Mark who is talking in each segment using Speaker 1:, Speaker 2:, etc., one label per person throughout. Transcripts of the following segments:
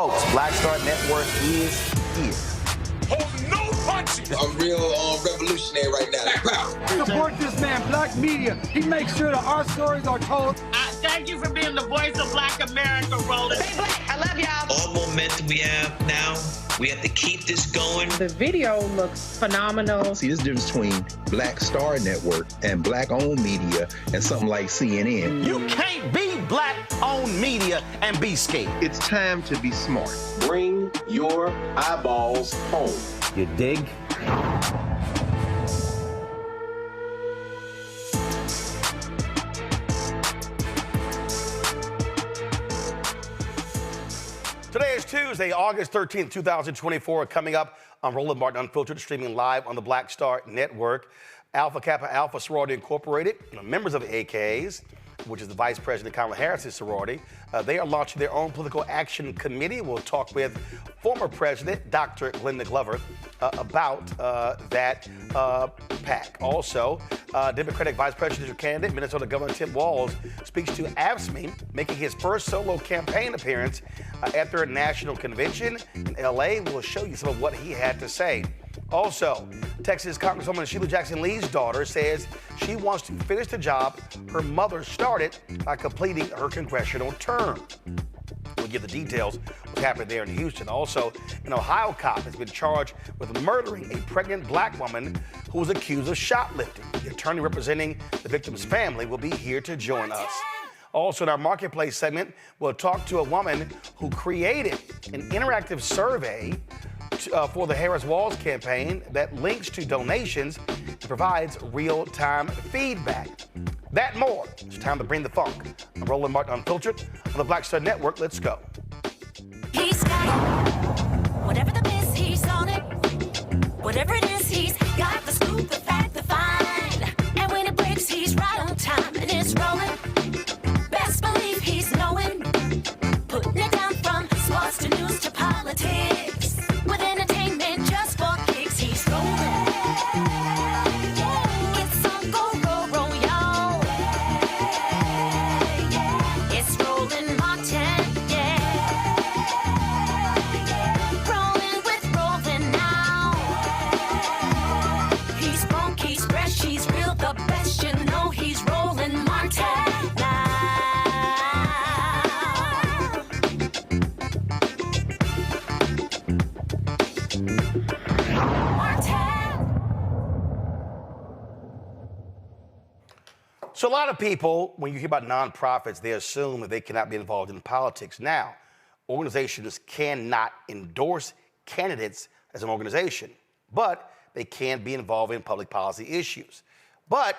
Speaker 1: Folks, Black Star Network is here.
Speaker 2: Hold no punches.
Speaker 3: I'm real revolutionary right now.
Speaker 4: Support this man, Black Media. He makes sure that our stories are told.
Speaker 5: Thank you for being the voice of Black America, Roland.
Speaker 6: Stay black. I love y'all.
Speaker 7: All momentum we have now, we have to keep this going.
Speaker 8: The video looks phenomenal.
Speaker 9: See, there's a difference between Black Star Network and Black-owned media and something like CNN.
Speaker 1: You can't be Black-owned media and be scared.
Speaker 9: It's time to be smart.
Speaker 10: Bring your eyeballs home.
Speaker 1: You dig? Today is Tuesday, August 13th, 2024. Coming up on Roland Martin Unfiltered, streaming live on the Black Star Network. Kappa Alpha Sorority Incorporated, members of the AKAs, which is the Vice President Kamala Harris' sorority, they are launching their own political action committee. We'll talk with former President Dr. Glenda Glover about that PAC. Also, Democratic Vice Presidential candidate, Minnesota Governor Tim Walz, speaks to AFSCME, making his first solo campaign appearance at their national convention in L.A. We'll show you some of what he had to say. Also, Texas Congresswoman Shelia Jackson Lee's daughter says she wants to finish the job her mother started by completing her congressional term. We'll give the details of what's happening there in Houston. Also, an Ohio cop has been charged with murdering a pregnant Black woman who was accused of shoplifting. The attorney representing the victim's family will be here to join us. Also, in our Marketplace segment, we'll talk to a woman who created an interactive survey for the Harris-Walz campaign that links to donations and provides real-time feedback. That more. It's time to bring the funk. I'm Roland Martin Unfiltered on the Black Star Network. Let's go.
Speaker 11: He's got whatever the miss, he's on it. Whatever it is, he's got the scoop, the fact, the find. And when it breaks, he's right on time and it's rolling. Best believe he's knowing. Putting it down from sports to news to politics. With entertainment just for kicks, he's rolling. It's on go, roll, y'all. It's Roland Martin, yeah. Rolling with Roland now. He's funky, he's fresh, he's real, the best, you know he's Roland Martin now.
Speaker 1: So a lot of people, when you hear about nonprofits, they assume that they cannot be involved in politics. Now, organizations cannot endorse candidates as an organization, but they can be involved in public policy issues. But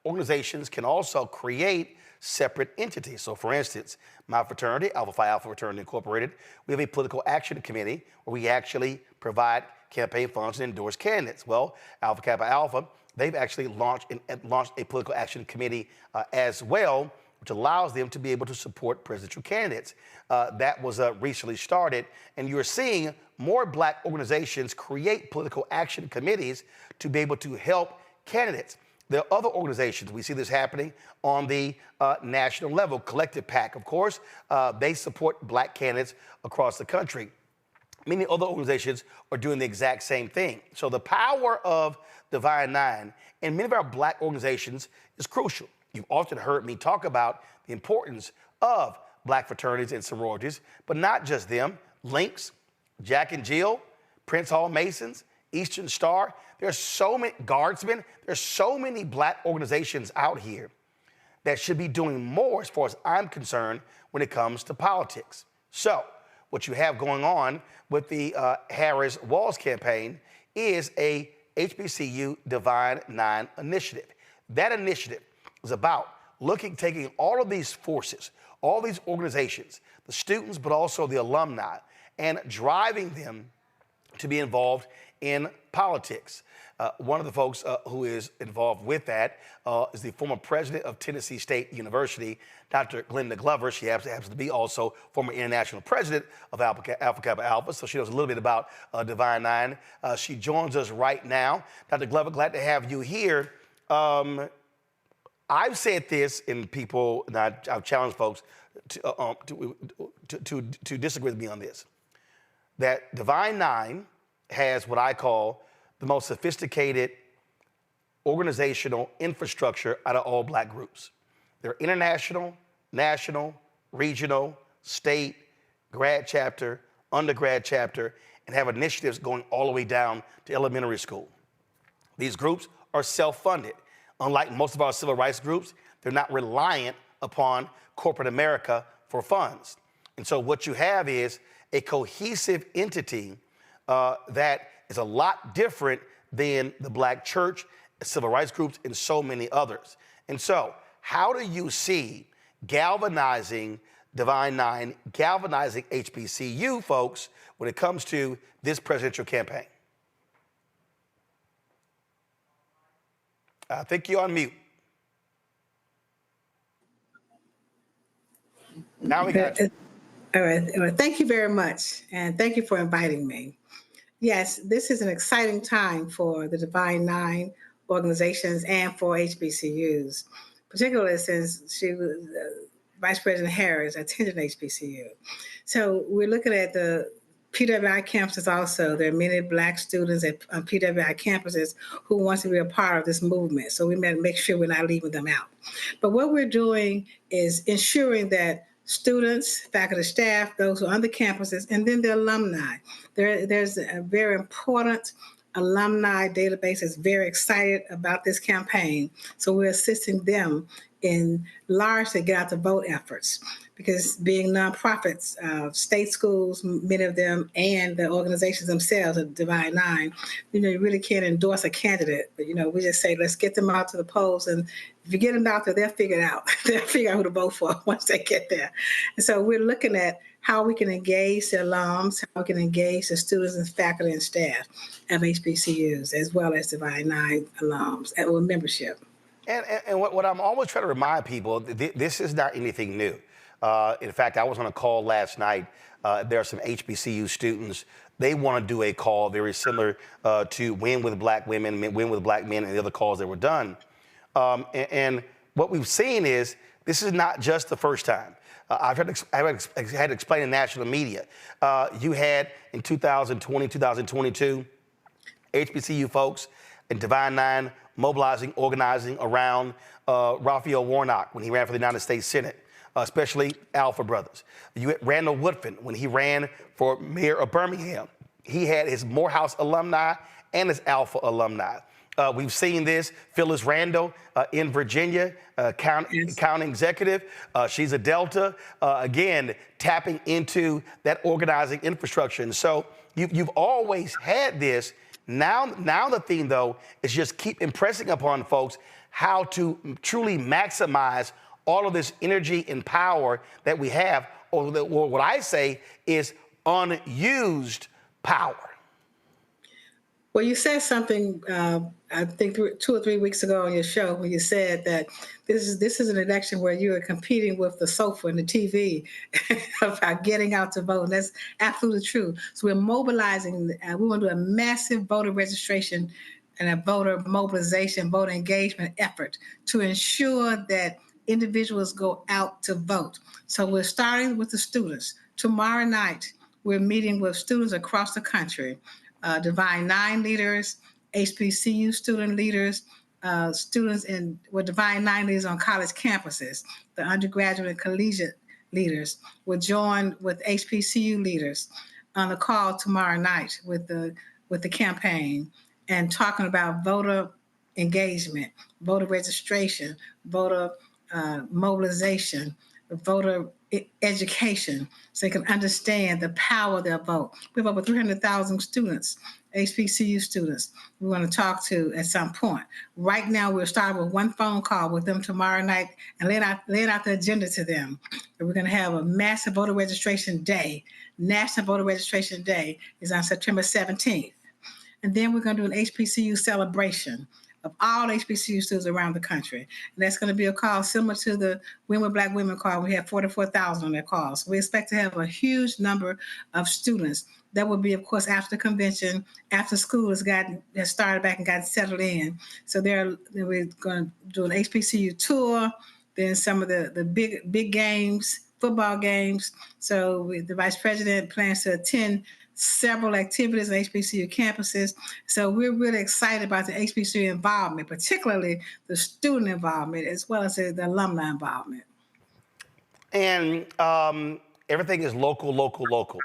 Speaker 1: organizations can also create separate entities. So for instance, my fraternity, Alpha Phi Alpha Fraternity Incorporated, we have a political action committee where we actually provide campaign funds and endorse candidates. Well, Alpha Kappa Alpha, they've actually launched a political action committee as well, which allows them to be able to support presidential candidates. That was recently started, and you're seeing more Black organizations create political action committees to be able to help candidates. There are other organizations, we see this happening on the national level. Collective PAC, of course, they support Black candidates across the country. Many other organizations are doing the exact same thing. So the power of Divine Nine and many of our Black organizations is crucial. You've often heard me talk about the importance of Black fraternities and sororities, but not just them. Links, Jack and Jill, Prince Hall Masons, Eastern Star. There's so many Guardsmen. There's so many Black organizations out here that should be doing more, as far as I'm concerned, when it comes to politics. So what you have going on with the Harris-Walz campaign is a HBCU Divine Nine initiative. That initiative is about taking all of these forces, all these organizations, the students, but also the alumni, and driving them to be involved in politics. One of the folks who is involved with that is the former president of Tennessee State University, Dr. Glenda Glover. She happens to be also former international president of Alpha Kappa Alpha, so she knows a little bit about Divine Nine. She joins us right now. Dr. Glover, glad to have you here. I've said this, and people, and I've challenged folks to disagree with me on this. that Divine Nine has what I call the most sophisticated organizational infrastructure out of all black groups. They're international, national, regional, state, grad chapter, undergrad chapter, and have initiatives going all the way down to elementary school. These groups are self-funded. Unlike most of our civil rights groups, they're not reliant upon corporate America for funds. And so what you have is a cohesive entity that is a lot different than the black church, civil rights groups, and so many others. And so how do you see galvanizing Divine Nine, galvanizing HBCU folks when it comes to this presidential campaign? I think you're on mute. Now we got you.
Speaker 6: All right. Thank you very much. And thank you for inviting me. Yes, this is an exciting time for the Divine Nine organizations and for HBCUs, particularly since Vice President Harris attended HBCU. So we're looking at the PWI campuses also. There are many black students on PWI campuses who want to be a part of this movement. So we make sure we're not leaving them out. But what we're doing is ensuring that students, faculty, staff, those who are on the campuses, and then the alumni. There's a very important alumni database that's very excited about this campaign. So we're assisting them in largely get out the vote efforts, because being nonprofits, state schools, many of them, and the organizations themselves, the Divine Nine, you really can't endorse a candidate, but we just say, let's get them out to the polls, and if you get them out there, they'll figure it out. They'll figure out who to vote for once they get there. And so we're looking at how we can engage the alums, how we can engage the students and faculty and staff of HBCUs, as well as Divine Nine alums with membership.
Speaker 1: And what I'm always trying to remind people, this is not anything new. In fact, I was on a call last night. There are some HBCU students. They want to do a call very similar to Win with Black Women, Win with Black Men, and the other calls that were done. And what we've seen is this is not just the first time. I've had to explain in national media. You had in 2020, 2022, HBCU folks and Divine Nine mobilizing, organizing around Raphael Warnock when he ran for the United States Senate, especially Alpha Brothers. You had Randall Woodfin when he ran for mayor of Birmingham. He had his Morehouse alumni and his Alpha alumni. We've seen this, Phyllis Randall in Virginia, county executive. She's a Delta, again, tapping into that organizing infrastructure. And so you've always had this. Now the theme, though, is just keep impressing upon folks how to truly maximize all of this energy and power that we have, or what I say is unused power.
Speaker 6: Well, you said something, I think 2 or 3 weeks ago on your show, when you said that this is an election where you are competing with the sofa and the TV about getting out to vote. And that's absolutely true. So we're mobilizing. We want to do a massive voter registration and a voter mobilization, voter engagement effort to ensure that individuals go out to vote. So we're starting with the students. Tomorrow night, we're meeting with students across the country. Divine Nine leaders, HBCU student leaders, students with Divine Nine leaders on college campuses, the undergraduate and collegiate leaders will join with HBCU leaders on the call tomorrow night with the campaign and talking about voter engagement, voter registration, voter mobilization, voter education, so they can understand the power of their vote. We have over 300,000 students, HBCU students, we want to talk to at some point. Right now, we'll start with one phone call with them tomorrow night and lay out the agenda to them. And we're going to have a massive voter registration day. National Voter Registration Day is on September 17th. And then we're going to do an HBCU celebration of all HBCU students around the country. And that's going to be a call similar to the Win with Black Women call. We have 44,000 on that call. So we expect to have a huge number of students. That will be, of course, after the convention, after school has started back and gotten settled in. So we're going to do an HBCU tour, then some of the big games football games. So the Vice President plans to attend several activities on HBCU campuses. So we're really excited about the HBCU involvement, particularly the student involvement, as well as the alumni involvement.
Speaker 1: And everything is local.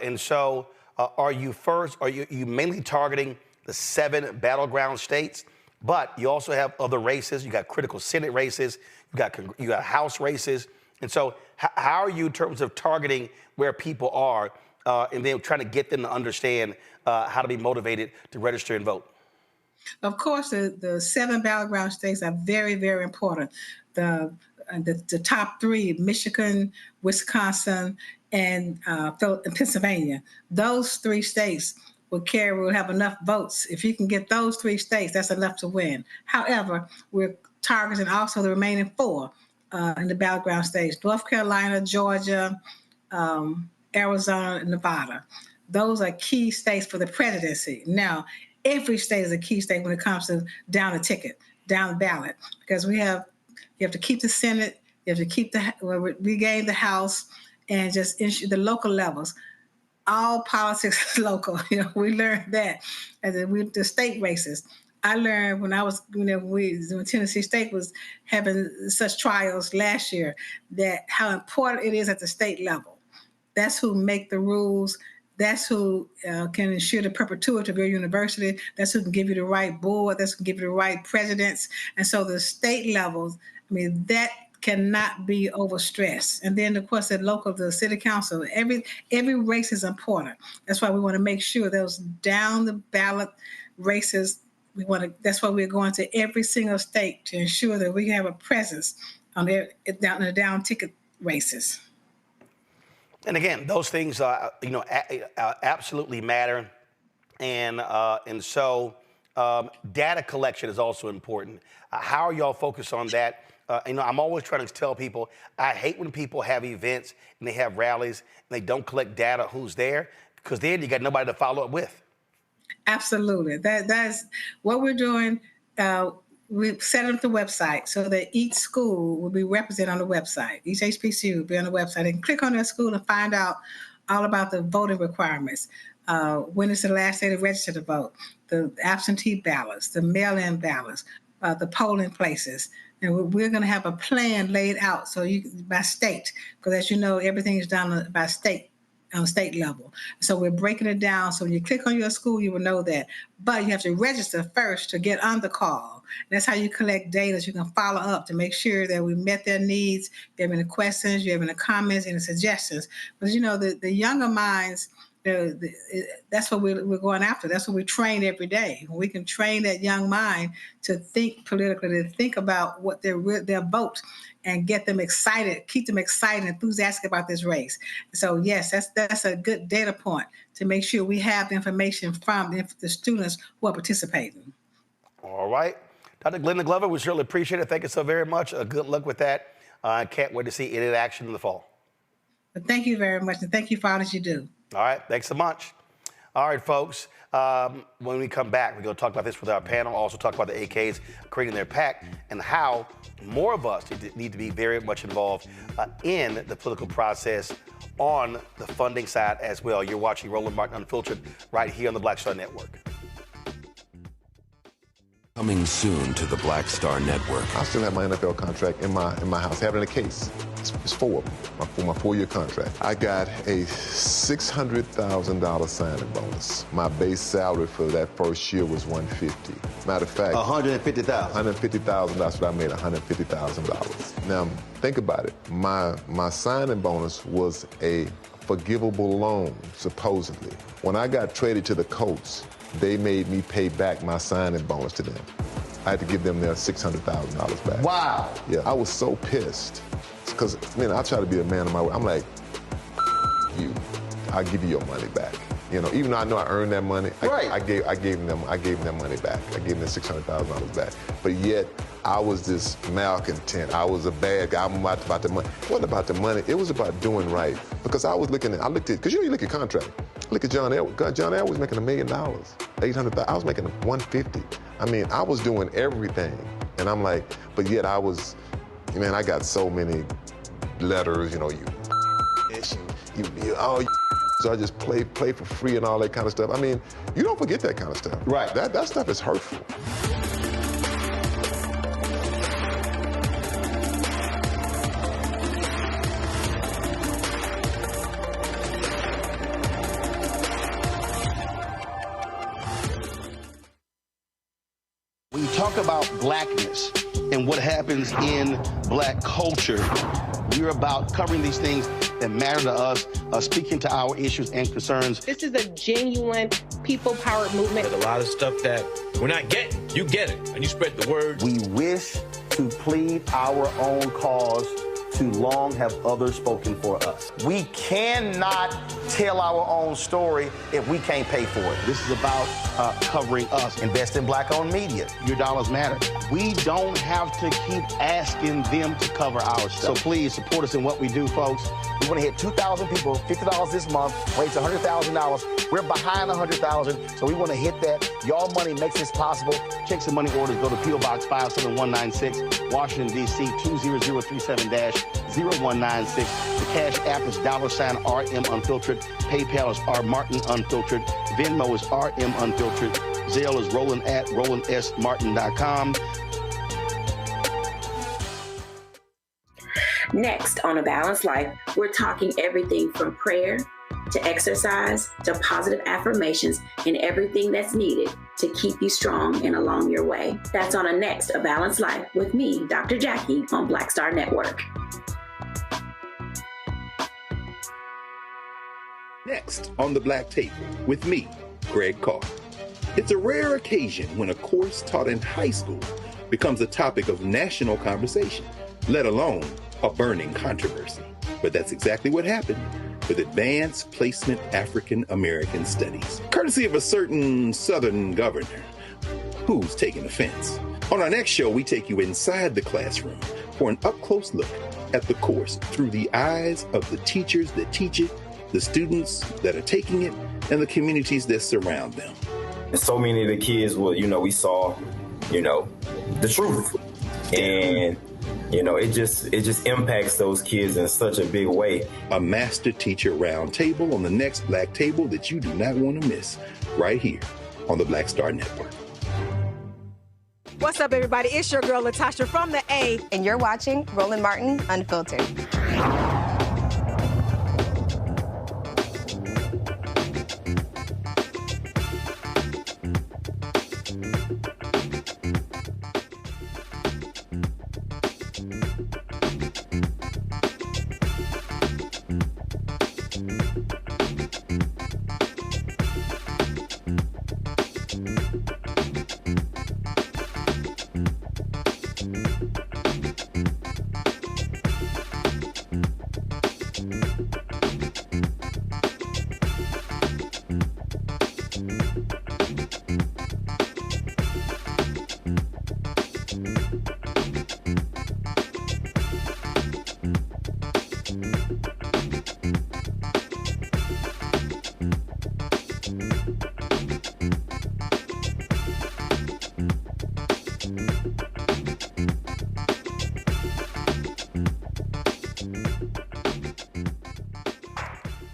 Speaker 1: And so are you mainly targeting the 7 battleground states? But you also have other races. You got critical Senate races. You got House races. And so how are you in terms of targeting where people are and then trying to get them to understand how to be motivated to register and vote?
Speaker 6: Of course, the 7 battleground states are very, very important. The top 3, Michigan, Wisconsin, and Pennsylvania. Those 3 states will have enough votes. If you can get those 3 states, that's enough to win. However, we're targeting also the remaining 4 in the battleground states: North Carolina, Georgia, Arizona, and Nevada. Those are key states for the presidency. Now, every state is a key state when it comes to down the ticket, down the ballot, because you have to keep the Senate, you have to regain the House, and just ensure the local levels. All politics is local. We learned that, and then the state races. I learned when I was, when Tennessee State was having such trials last year, that how important it is at the state level. That's who make the rules. That's who can ensure the perpetuity of your university. That's who can give you the right board. That's who can give you the right presidents. And so the state levels, that cannot be overstressed. And then, of course, at local, the city council, every race is important. That's why we want to make sure those down the ballot races, that's why we're going to every single state to ensure that we have a presence on the down ticket races.
Speaker 1: And again, those things, absolutely matter. And so data collection is also important. How are y'all focused on that? I'm always trying to tell people, I hate when people have events and they have rallies and they don't collect data who's there, because then you got nobody to follow up with.
Speaker 6: Absolutely. That's what we're doing. We've set up the website so that each school will be represented on the website. Each HBCU will be on the website. And click on their school and find out all about the voting requirements. When is the last day to register to vote? The absentee ballots, the mail-in ballots, the polling places. And we're going to have a plan laid out by state, because as you know, everything is done by state, on state level. So we're breaking it down. So when you click on your school, you will know that. But you have to register first to get on the call. And that's how you collect data. So you can follow up to make sure that we met their needs. If you have any questions, you have any comments, any suggestions. But the younger minds, that's what we're going after. That's what we train every day. We can train that young mind to think politically, to think about what their vote, and get them excited, keep them excited, enthusiastic about this race. So yes, that's a good data point to make sure we have the information from the students who are participating.
Speaker 1: All right. Dr. Glenda Glover, we certainly appreciate it. Thank you so very much. Good luck with that. I can't wait to see it in action in the fall.
Speaker 6: But thank you very much, and thank you for all that you do.
Speaker 1: All right, thanks so much. All right, folks, when we come back, we're going to talk about this with our panel, also talk about the AKs creating their PAC and how more of us need to be very much involved in the political process on the funding side as well. You're watching Roland Martin Unfiltered right here on the Black Star Network.
Speaker 12: Coming soon to the Black Star Network.
Speaker 13: I still have my NFL contract in my house, having a case. It's 4 of them, for my 4-year contract. I got a $600,000 signing bonus. My base salary for that first year was $150,000. Matter of fact,
Speaker 14: $150,000.
Speaker 13: $150,000. That's what I made, $150,000. Now think about it. My signing bonus was a forgivable loan, supposedly. When I got traded to the Colts, they made me pay back my signing bonus to them. I had to give them their $600,000 back.
Speaker 14: Wow.
Speaker 13: Yeah, I was so pissed. Because, I try to be a man of my word. I'm like, you, I'll give you your money back. Even though I know I earned that money,
Speaker 14: right.
Speaker 13: I gave them their money back. I gave them $600,000 back. But yet, I was this malcontent. I was a bad guy. I'm about the money. It wasn't about the money. It was about doing right. Because I looked at, because you look at contract. Look at John Elway. John Elway was making $1 million, $800,000. I was making $150,000. I was doing everything. And I'm like, but yet I was, I got so many letters, so I just play for free and all that kind of stuff. I mean, you don't forget that kind of stuff.
Speaker 1: Right.
Speaker 13: That stuff is hurtful.
Speaker 1: When you talk about blackness and what happens in black culture, we're about covering these things that matter to us, speaking to our issues and concerns.
Speaker 8: This is a genuine people-powered movement.
Speaker 2: There's a lot of stuff that we're not getting. You get it, and you spread the word.
Speaker 1: We wish to plead our own cause. Too long have others spoken for us. We cannot tell our own story if we can't pay for it. This is about covering us. Invest in black-owned media. Your dollars matter. We don't have to keep asking them to cover our stuff. So please support us in what we do, folks. We want to hit 2,000 people, $50 this month, raise $100,000. We're behind $100,000, so we want to hit that. Y'all money makes this possible. Check some money orders. Go to P.O. Box 57196, Washington, D.C. 20037-0196. The Cash App is $RM Unfiltered. PayPal is R Martin Unfiltered. Venmo is RM Unfiltered. Zelle is Roland at RolandSMartin.com.
Speaker 14: Next on A Balanced Life, we're talking everything from prayer to exercise to positive affirmations and everything that's needed to keep you strong and along your way. That's on a next A Balanced Life with me, Dr. Jackie, on Black Star Network.
Speaker 9: Next on the Black Table with me, Greg Carr. It's a rare occasion when a course taught in high school becomes a topic of national conversation, let alone a burning controversy. But that's exactly what happened with Advanced Placement African American Studies, courtesy of a certain Southern governor who's taking offense. On our next show, we take you inside the classroom for an up-close look at the course through the eyes of the teachers that teach it, the students that are taking it, and the communities that surround them.
Speaker 15: And so many of the kids we saw, the truth. And it just impacts those kids in such a big way.
Speaker 9: A master teacher round table on the next Black Table that you do not want to miss, right here on the Black Star Network.
Speaker 16: What's up, everybody? It's your girl, Latasha from the A.
Speaker 17: And you're watching Roland Martin Unfiltered.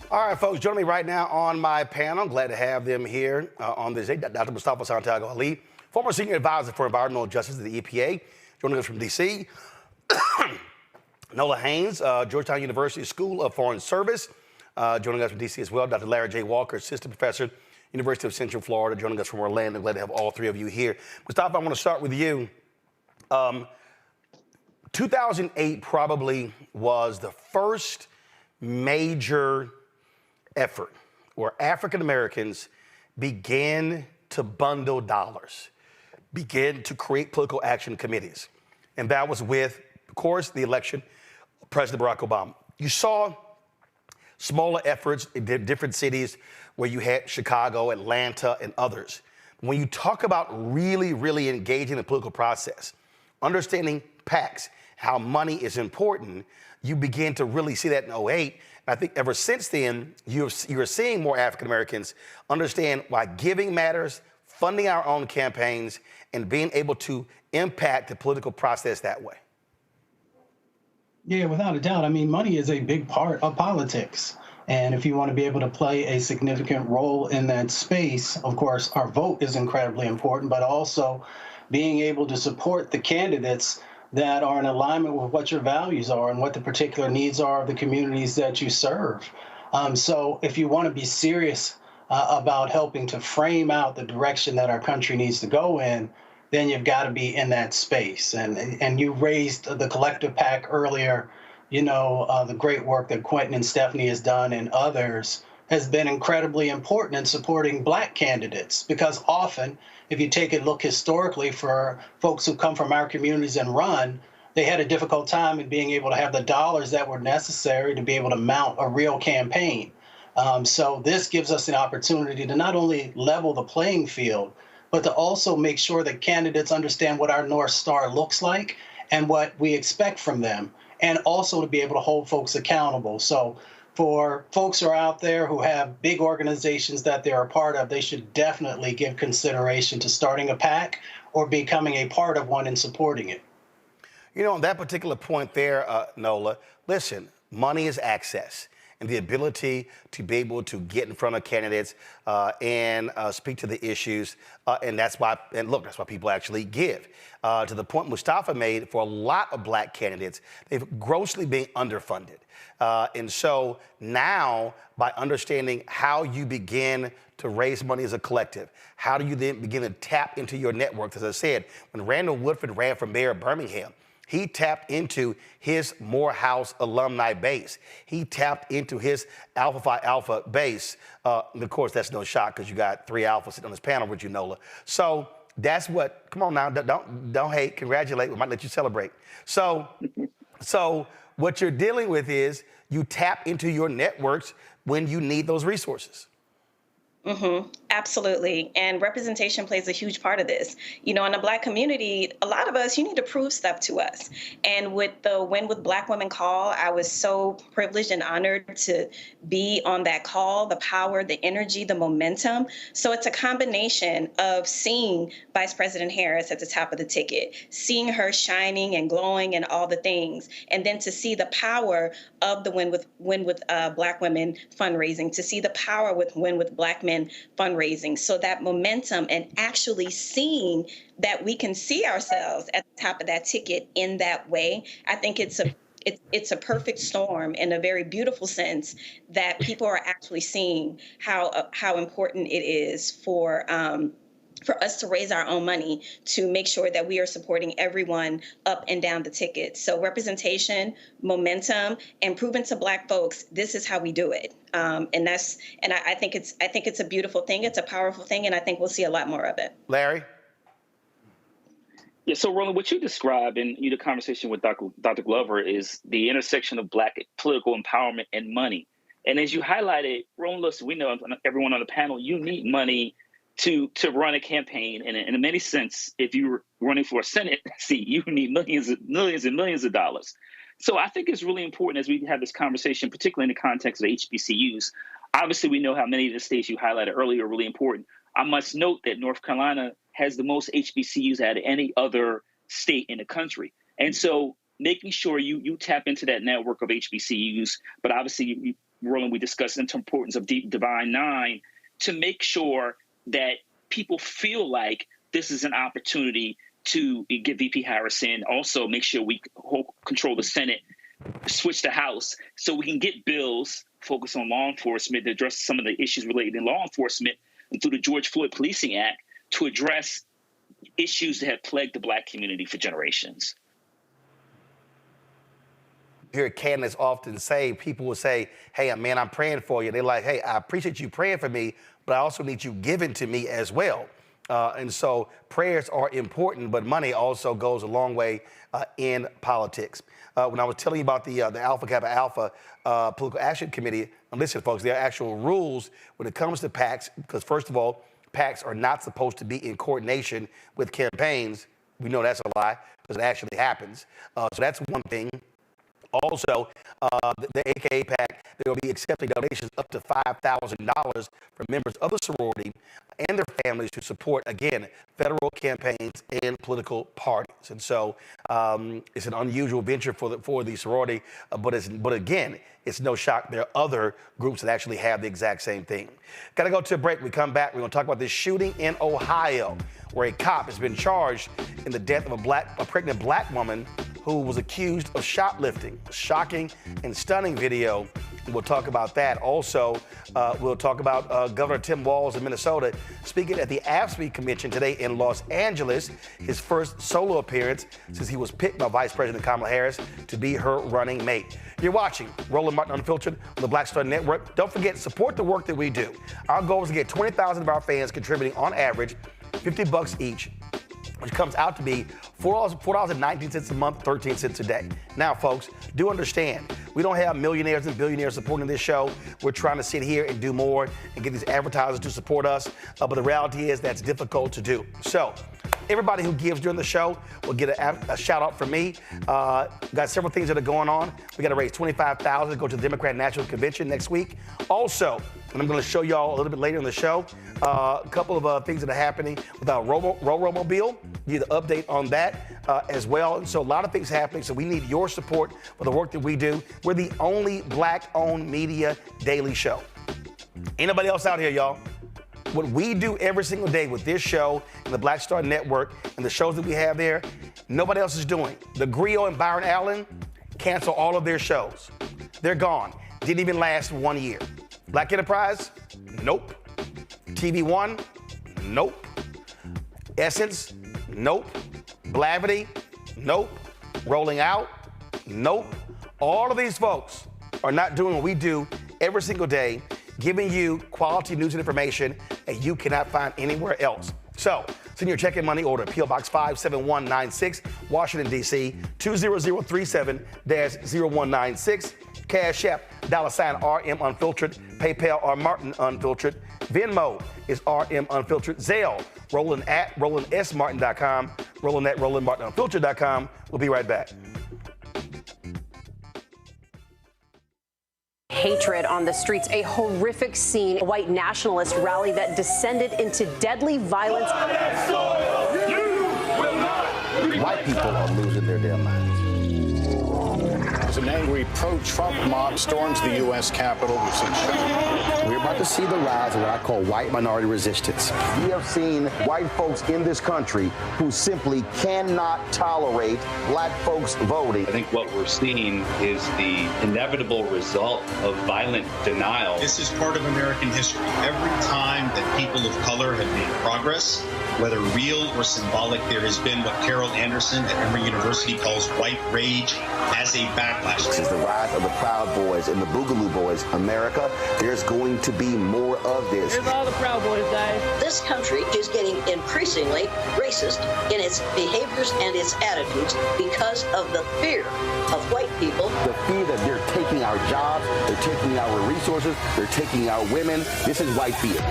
Speaker 1: All right, folks, joining me right now on my panel. Glad to have them here on this day. Dr. Mustafa Santiago Ali, former senior advisor for environmental justice at the EPA, joining us from D.C. Nola Haynes, Georgetown University School of Foreign Service, joining us from D.C. as well. Dr. Larry J. Walker, assistant professor, University of Central Florida, joining us from Orlando. Glad to have all three of you here. Mustafa, I want to start with you. 2008 probably was the first major effort where African Americans began to bundle dollars, began to create political action committees. And that was with, of course, the election of President Barack Obama. You saw smaller efforts in different cities where you had Chicago, Atlanta, and others. When you talk about really, really engaging the political process, understanding PACs, how money is important, you begin to really see that in 2008. I think ever since then, you're seeing more African Americans understand why giving matters, funding our own campaigns, and being able to impact the political process that way.
Speaker 18: Yeah, without a doubt. I mean, money is a big part of politics. And if you want to be able to play a significant role in that space, of course, our vote is incredibly important, but also being able to support the candidates that are in alignment with what your values are and what the particular needs are of the communities that you serve. So if you want to be serious about helping to frame out the direction that our country needs to go in, then you've got to be in that space. And you raised the collective PAC earlier. You know, the great work that Quentin and Stephanie has done and others has been incredibly important in supporting Black candidates, because often, if you take a look historically for folks who come from our communities and run, they had a difficult time in being able to have the dollars that were necessary to be able to mount a real campaign. So this gives us an opportunity to not only level the playing field, but to also make sure that candidates understand what our North Star looks like and what we expect from them, and also to be able to hold folks accountable. So for folks who are out there who have big organizations that they're a part of, they should definitely give consideration to starting a PAC or becoming a part of one and supporting it.
Speaker 1: You know, on that particular point there, Nola, listen, money is access. And the ability to be able to get in front of candidates and speak to the issues. And that's why, and look, that's why people actually give. To the point Mustafa made, for a lot of Black candidates, they've grossly been underfunded. And so now, by understanding how you begin to raise money as a collective, how do you then begin to tap into your networks? As I said, when Randall Woodford ran for mayor of Birmingham, he tapped into his Morehouse alumni base. He tapped into his Alpha Phi Alpha base. And of course, that's no shock because you got 3 alphas sitting on this panel with you, Nola. So that's what, come on now, don't hate, congratulate. We might let you celebrate. So what you're dealing with is you tap into your networks when you need those resources.
Speaker 19: Absolutely. And representation plays a huge part of this. You know, in the Black community, a lot of us, you need to prove stuff to us. And with the Win with Black Women call, I was so privileged and honored to be on that call, the power, the energy, the momentum. So it's a combination of seeing Vice President Harris at the top of the ticket, seeing her shining and glowing and all the things, and then to see the power of the Win with Black Women fundraising, to see the power with Win with Black Men fundraising. So that momentum and actually seeing that we can see ourselves at the top of that ticket in that way, I think it's a perfect storm in a very beautiful sense that people are actually seeing how important it is for us to raise our own money to make sure that we are supporting everyone up and down the ticket. So representation, momentum, and proving to Black folks, this is how we do it. And I think it's a beautiful thing. It's a powerful thing. And I think we'll see a lot more of it.
Speaker 1: Larry?
Speaker 20: Yeah, so Roland, what you described in the conversation with Dr. Glover is the intersection of Black political empowerment and money. And as you highlighted, Roland, listen, we know everyone on the panel, you need money to run a campaign. And in many sense, if you're running for a Senate seat, you need millions and millions of dollars. So I think it's really important as we have this conversation, particularly in the context of HBCUs. Obviously, we know how many of the states you highlighted earlier are really important. I must note that North Carolina has the most HBCUs out of any other state in the country. And so making sure you tap into that network of HBCUs, but obviously, Roland, we discussed the importance of Divine Nine to make sure that people feel like this is an opportunity to get VP Harris in, also make sure we control the Senate, switch the House, so we can get bills focused on law enforcement to address some of the issues related to law enforcement, and through the George Floyd Policing Act to address issues that have plagued the Black community for generations.
Speaker 1: Hear candidates often say, people will say, hey, man, I'm praying for you. They're like, hey, I appreciate you praying for me, but I also need you giving to me as well. And so prayers are important, but money also goes a long way in politics. When I was telling you about the Alpha Kappa Alpha Political Action Committee, and listen, folks, there are actual rules when it comes to PACs, because first of all, PACs are not supposed to be in coordination with campaigns. We know that's a lie, because it actually happens. So that's one thing. Also, the AKA PAC, they will be accepting donations up to $5,000 from members of the sorority and their families to support, again, federal campaigns and political parties. And so it's an unusual venture for the sorority, but again, it's no shock there are other groups that actually have the exact same thing. Got to go to a break. We come back, we're going to talk about this shooting in Ohio, where a cop has been charged in the death of a pregnant black woman who was accused of shoplifting. Shocking and stunning video. We'll talk about that. Also, we'll talk about Governor Tim Walz of Minnesota speaking at the AFSCME convention today in Los Angeles, his first solo appearance since he was picked by Vice President Kamala Harris to be her running mate. You're watching Roland Martin Unfiltered on the Black Star Network. Don't forget, support the work that we do. Our goal is to get 20,000 of our fans contributing on average $50 each, which comes out to be $4.19 a month, 13 cents a day. Now, folks, do understand, we don't have millionaires and billionaires supporting this show. We're trying to sit here and do more and get these advertisers to support us, but the reality is that's difficult to do. So, everybody who gives during the show will get a shout out from me. Got several things that are going on. We got to raise $25,000 to go to the Democrat National Convention next week. Also, and I'm going to show y'all a little bit later in the show, a couple of things that are happening with our Robo-Mobile. Need an update on that as well. And so a lot of things happening. So we need your support for the work that we do. We're the only black-owned media daily show. Ain't nobody else out here, y'all. What we do every single day with this show and the Black Star Network and the shows that we have there, nobody else is doing. The Griot and Byron Allen cancel all of their shows. They're gone. Didn't even last 1 year. Black Enterprise? Nope. TV One? Nope. Essence? Nope. Blavity? Nope. Rolling Out? Nope. All of these folks are not doing what we do every single day, giving you quality news and information that you cannot find anywhere else. So, send your check and money order, P.O. Box 57196, Washington, D.C., 20037-0196. Cash App, $RM Unfiltered. PayPal, R Martin Unfiltered. Venmo is RM Unfiltered. Zelle, Roland at RolandSMartin.com. Roland at RolandMartinUnfiltered.com. We'll be right back.
Speaker 21: Hatred on the streets, a horrific scene, a white nationalist rally that descended into deadly violence.
Speaker 1: White people are losing their damn minds.
Speaker 22: As an angry pro-Trump mob storms the U.S. Capitol, we've seen shooting.
Speaker 1: We're about to see the rise of what I call white minority resistance. We have seen white folks in this country who simply cannot tolerate black folks voting.
Speaker 23: I think what we're seeing is the inevitable result of violent denial.
Speaker 24: This is part of American history. Every time that people of color have made progress, whether real or symbolic, there has been what Carol Anderson at Emory University calls white rage as a backlash.
Speaker 1: This is the rise of the Proud Boys and the Boogaloo Boys. America, there's going to be more of this.
Speaker 25: Here's all the Proud Boys, guys.
Speaker 26: This country is getting increasingly racist in its behaviors and its attitudes because of the fear of white people.
Speaker 1: The fear that they're taking our jobs, they're taking our resources, they're taking our women. This is white fear.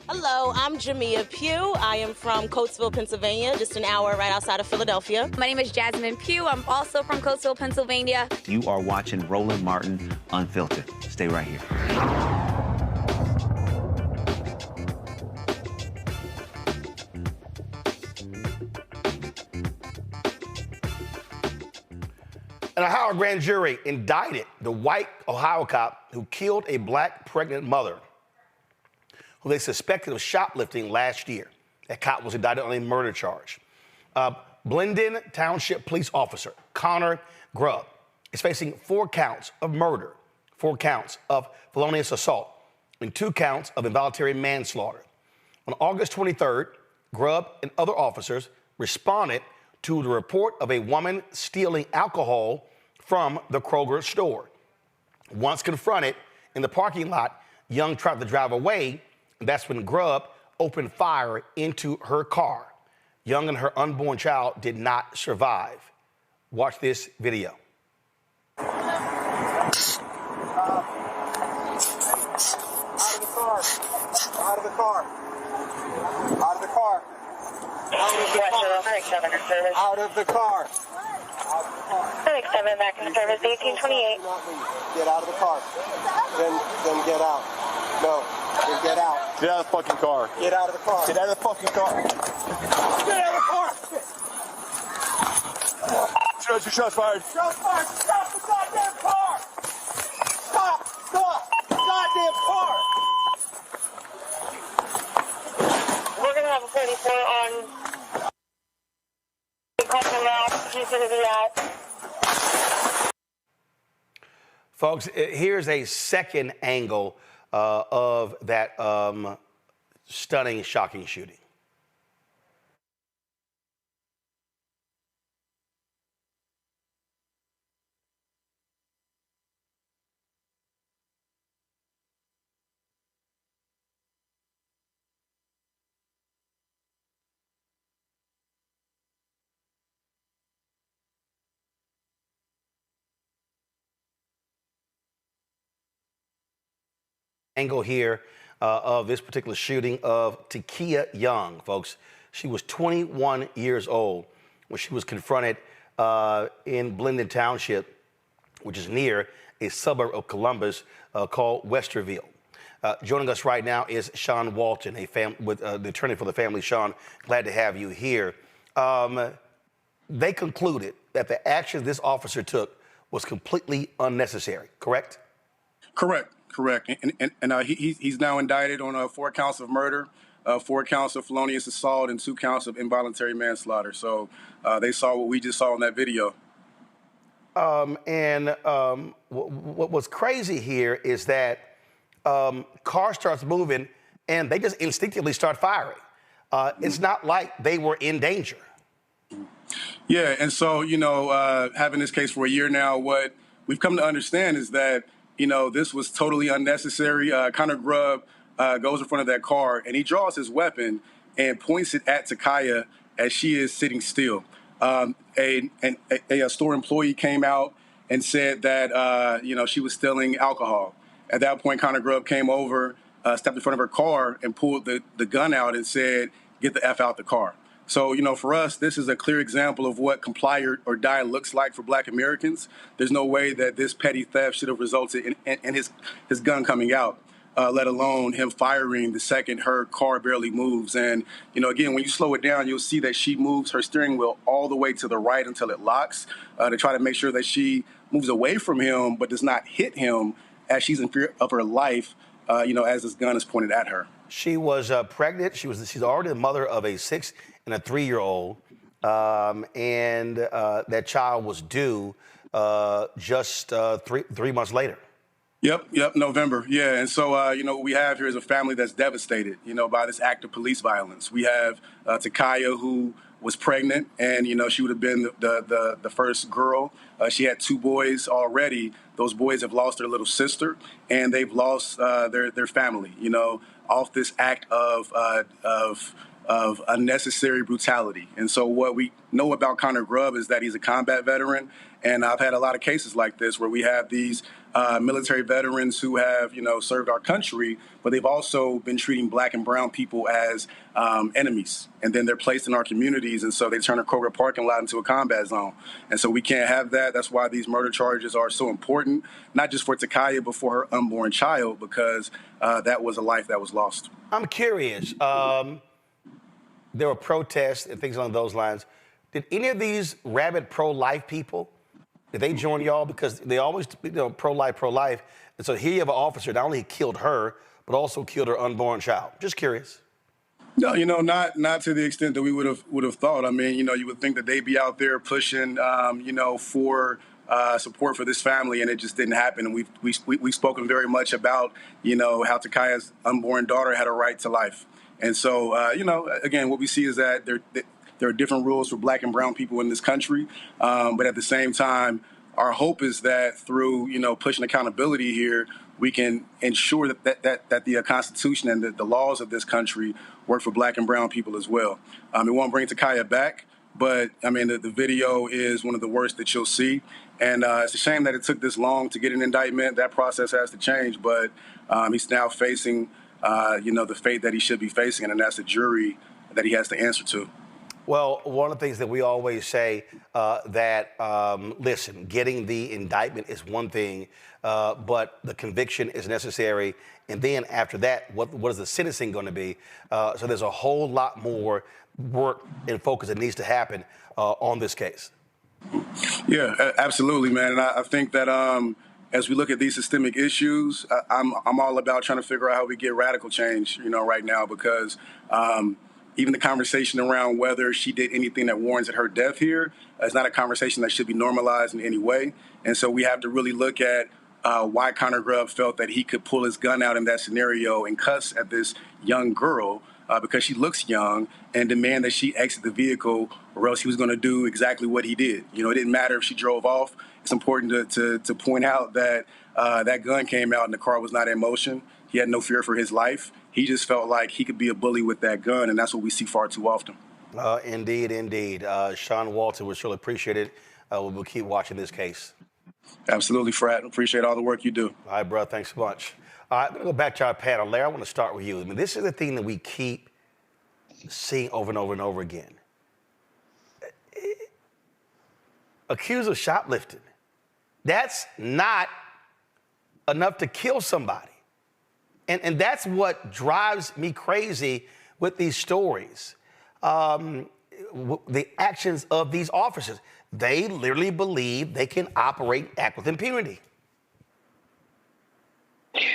Speaker 27: Hello, I'm Jamia Pugh. I am from Coatesville, Pennsylvania, just an hour right outside of Philadelphia.
Speaker 28: My name is Jasmine Pugh. I'm also from Coatesville, Pennsylvania.
Speaker 29: You are watching Roland Martin Unfiltered. Stay right here.
Speaker 1: An Ohio grand jury indicted the white Ohio cop who killed a black pregnant mother who they suspected of shoplifting last year. That cop was indicted on a murder charge. Blendon Township police officer Connor Grubb is facing 4 counts of murder, 4 counts of felonious assault, and 2 counts of involuntary manslaughter. On August 23rd, Grubb and other officers responded to the report of a woman stealing alcohol from the Kroger store. Once confronted in the parking lot, Young tried to drive away. That's when Grubb opened fire into her car. Young and her unborn child did not survive. Watch this video.
Speaker 3: Out of the car. Out of the car. Out of the car. Out of the car.
Speaker 4: Clinic 7 back in service, 1828.
Speaker 3: Get out of the car. Then get out. No, then get out.
Speaker 22: Get out of the fucking car.
Speaker 3: Get out of the car.
Speaker 22: Get out of the fucking car.
Speaker 3: Get out of the car.
Speaker 22: Shots fired.
Speaker 3: Shots fired. Stop the goddamn car. Stop the goddamn car.
Speaker 4: We're going to have a 34 on
Speaker 1: Folks, here's a second angle of that stunning, shocking shooting. Angle here of this particular shooting of Takia Young, folks. She was 21 years old when she was confronted in Glenda Township, which is near a suburb of Columbus called Westerville. Joining us right now is Sean Walton, the attorney for the family. Sean, glad to have you here. They concluded that the action this officer took was completely unnecessary, correct?
Speaker 5: Correct. And he's now indicted on 4 counts of murder, 4 counts of felonious assault, and 2 counts of involuntary manslaughter. So they saw what we just saw in that video.
Speaker 1: What was crazy here is that car starts moving and they just instinctively start firing. It's not like they were in danger.
Speaker 5: Yeah, and so, having this case for a year now, what we've come to understand is that this was totally unnecessary. Connor Grubb goes in front of that car, and he draws his weapon and points it at Takia as she is sitting still. A store employee came out and said that, she was stealing alcohol. At that point, Connor Grubb came over, stepped in front of her car, and pulled the gun out and said, "Get the F out the car." So, for us, this is a clear example of what comply or die looks like for Black Americans. There's no way that this petty theft should have resulted in his gun coming out, let alone him firing the second her car barely moves. And, again, when you slow it down, you'll see that she moves her steering wheel all the way to the right until it locks to try to make sure that she moves away from him but does not hit him as she's in fear of her life, as this gun is pointed at her.
Speaker 1: She was pregnant. She's already the mother of a 6- and a 3-year-old, and that child was due just 3 months later.
Speaker 5: Yep, November. Yeah, and so, what we have here is a family that's devastated, by this act of police violence. We have Takia, who was pregnant, and, she would have been the first girl. She had 2 boys already. Those boys have lost their little sister, and they've lost their family, off this act of unnecessary brutality. And so what we know about Connor Grubb is that he's a combat veteran. And I've had a lot of cases like this where we have these military veterans who have, served our country, but they've also been treating Black and brown people as enemies. And then they're placed in our communities. And so they turn a Kroger parking lot into a combat zone. And so we can't have that. That's why these murder charges are so important, not just for Takia, but for her unborn child, because that was a life that was lost.
Speaker 1: I'm curious. There were protests and things along those lines. Did any of these rabid pro-life people, did they join y'all? Because they always, pro-life. And so here you have an officer not only killed her, but also killed her unborn child. Just curious.
Speaker 5: No, not to the extent that we would have thought. I mean, you would think that they'd be out there pushing, for support for this family, and it just didn't happen. And we've spoken very much about, how Takia's unborn daughter had a right to life. And so, again, what we see is that there are different rules for Black and brown people in this country. But at the same time, our hope is that through, pushing accountability here, we can ensure that the Constitution and the laws of this country work for Black and brown people as well. It won't bring Takia back, but, the video is one of the worst that you'll see. And it's a shame that it took this long to get an indictment. That process has to change. But he's now facing the fate that he should be facing, and that's a jury that he has to answer to.
Speaker 1: Well, one of the things that we always say listen, getting the indictment is one thing, but the conviction is necessary. And then after that, what is the sentencing going to be? So there's a whole lot more work and focus that needs to happen on this case.
Speaker 5: Yeah, absolutely, man. And I think that as we look at these systemic issues, I'm all about trying to figure out how we get radical change, right now, because even the conversation around whether she did anything that warrants her death here is not a conversation that should be normalized in any way. And so we have to really look at why Connor Grubb felt that he could pull his gun out in that scenario and cuss at this young girl because she looks young, and demand that she exit the vehicle, or else he was going to do exactly what he did. It didn't matter if she drove off. It's important to point out that that gun came out and the car was not in motion. He had no fear for his life. He just felt like he could be a bully with that gun, and that's what we see far too often.
Speaker 1: Indeed. Sean Walton, we surely appreciate it. We'll keep watching this case.
Speaker 5: Absolutely, Frat. Appreciate all the work you do.
Speaker 1: All right, bro. Thanks so much. All right, I'm going to go back to our panel. Larry, I want to start with you. I mean, this is the thing that we keep seeing over and over and over again. Accused of shoplifting. That's not enough to kill somebody. And that's what drives me crazy with these stories. The actions of these officers. They literally believe they can operate and act with impunity.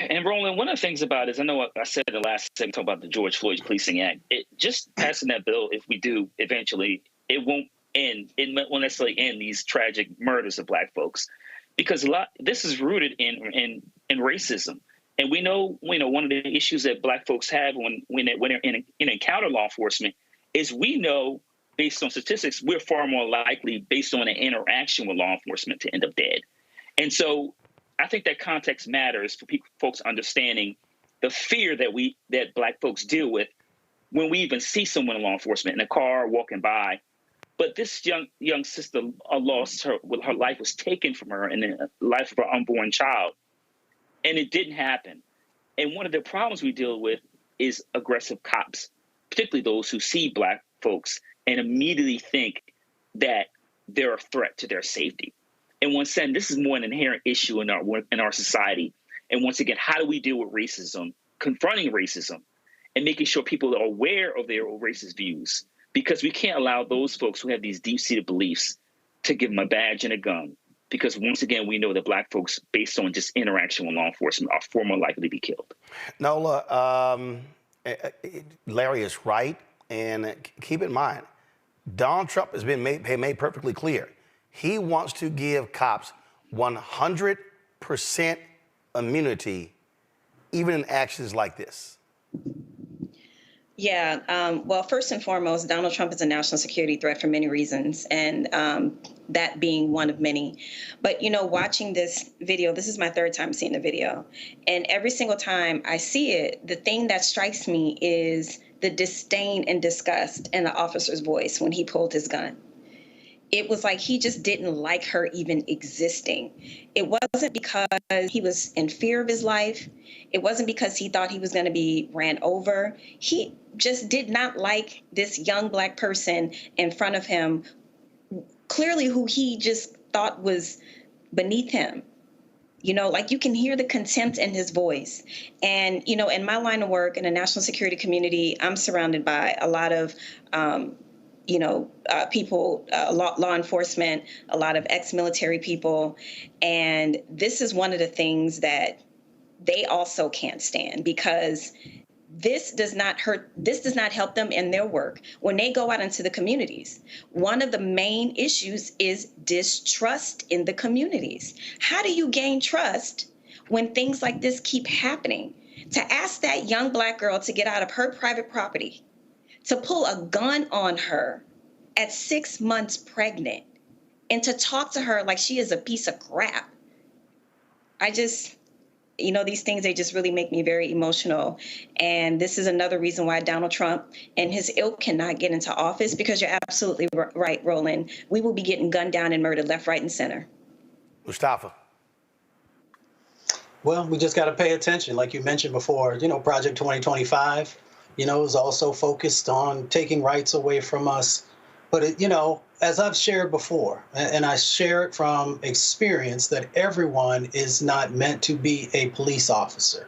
Speaker 20: And Roland, one of the things about it is, I know I said the last segment about the George Floyd Policing Act. Just passing that bill, if we do eventually, it won't end. It won't necessarily end these tragic murders of Black folks, because this is rooted in racism. And we know one of the issues that Black folks have when they're encounter law enforcement is, we know, based on statistics, we're far more likely, based on an interaction with law enforcement, to end up dead. And so I think that context matters for folks understanding the fear that Black folks deal with when we even see someone in law enforcement in a car walking by. But this young sister lost her life was taken from her, and the life of her unborn child. And it didn't happen. And one of the problems we deal with is aggressive cops, particularly those who see Black folks and immediately think that they're a threat to their safety. And once again, this is more an inherent issue in our society. And once again, how do we deal with racism, confronting racism, and making sure people are aware of their racist views? Because we can't allow those folks who have these deep-seated beliefs to give them a badge and a gun. Because once again, we know that Black folks, based on just interaction with law enforcement, are far more likely to be killed.
Speaker 1: Nola, Larry is right. And keep in mind, Donald Trump has been made perfectly clear. He wants to give cops 100% immunity, even in actions like this.
Speaker 19: Yeah, well, first and foremost, Donald Trump is a national security threat for many reasons, and that being one of many. But, watching this video, this is my third time seeing the video, and every single time I see it, the thing that strikes me is the disdain and disgust in the officer's voice when he pulled his gun. It was like he just didn't like her even existing. It wasn't because he was in fear of his life. It wasn't because he thought he was going to be ran over. He just did not like this young Black person in front of him, clearly who he just thought was beneath him. Like you can hear the contempt in his voice. And, in my line of work in the national security community, I'm surrounded by a lot of people, law enforcement, a lot of ex-military people. And this is one of the things that they also can't stand, because this does not help them in their work when they go out into the communities. One of the main issues is distrust in the communities. How do you gain trust when things like this keep happening? To ask that young Black girl to get out of her private property, to pull a gun on her at 6 months pregnant, and to talk to her like she is a piece of crap. These things, they just really make me very emotional. And this is another reason why Donald Trump and his ilk cannot get into office, because you're absolutely right, Roland. We will be getting gunned down and murdered left, right, and center.
Speaker 1: Mustafa.
Speaker 18: Well, we just got to pay attention. Like you mentioned before, Project 2025, is also focused on taking rights away from us. But, as I've shared before, and I share it from experience, that everyone is not meant to be a police officer.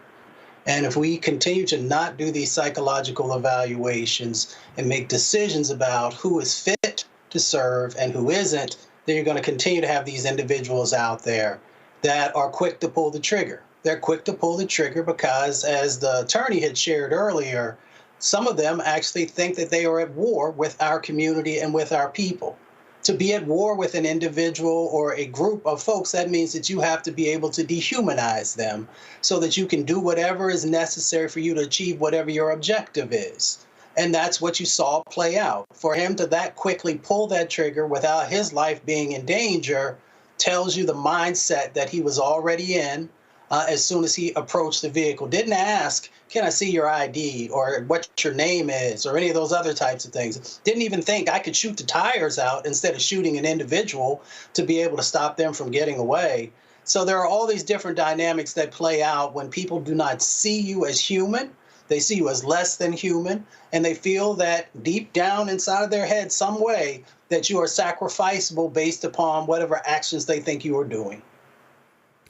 Speaker 18: And if we continue to not do these psychological evaluations and make decisions about who is fit to serve and who isn't, then you're going to continue to have these individuals out there that are quick to pull the trigger. They're quick to pull the trigger because, as the attorney had shared earlier, some of them actually think that they are at war with our community and with our people. To be at war with an individual or a group of folks, that means that you have to be able to dehumanize them so that you can do whatever is necessary for you to achieve whatever your objective is. And that's what you saw play out. For him to that quickly pull that trigger without his life being in danger tells you the mindset that he was already in as soon as he approached the vehicle. Didn't ask, can I see your ID or what your name is or any of those other types of things. Didn't even think I could shoot the tires out instead of shooting an individual to be able to stop them from getting away. So there are all these different dynamics that play out when people do not see you as human. They see you as less than human, and they feel that deep down inside of their head some way that you are sacrificable based upon whatever actions they think you are doing.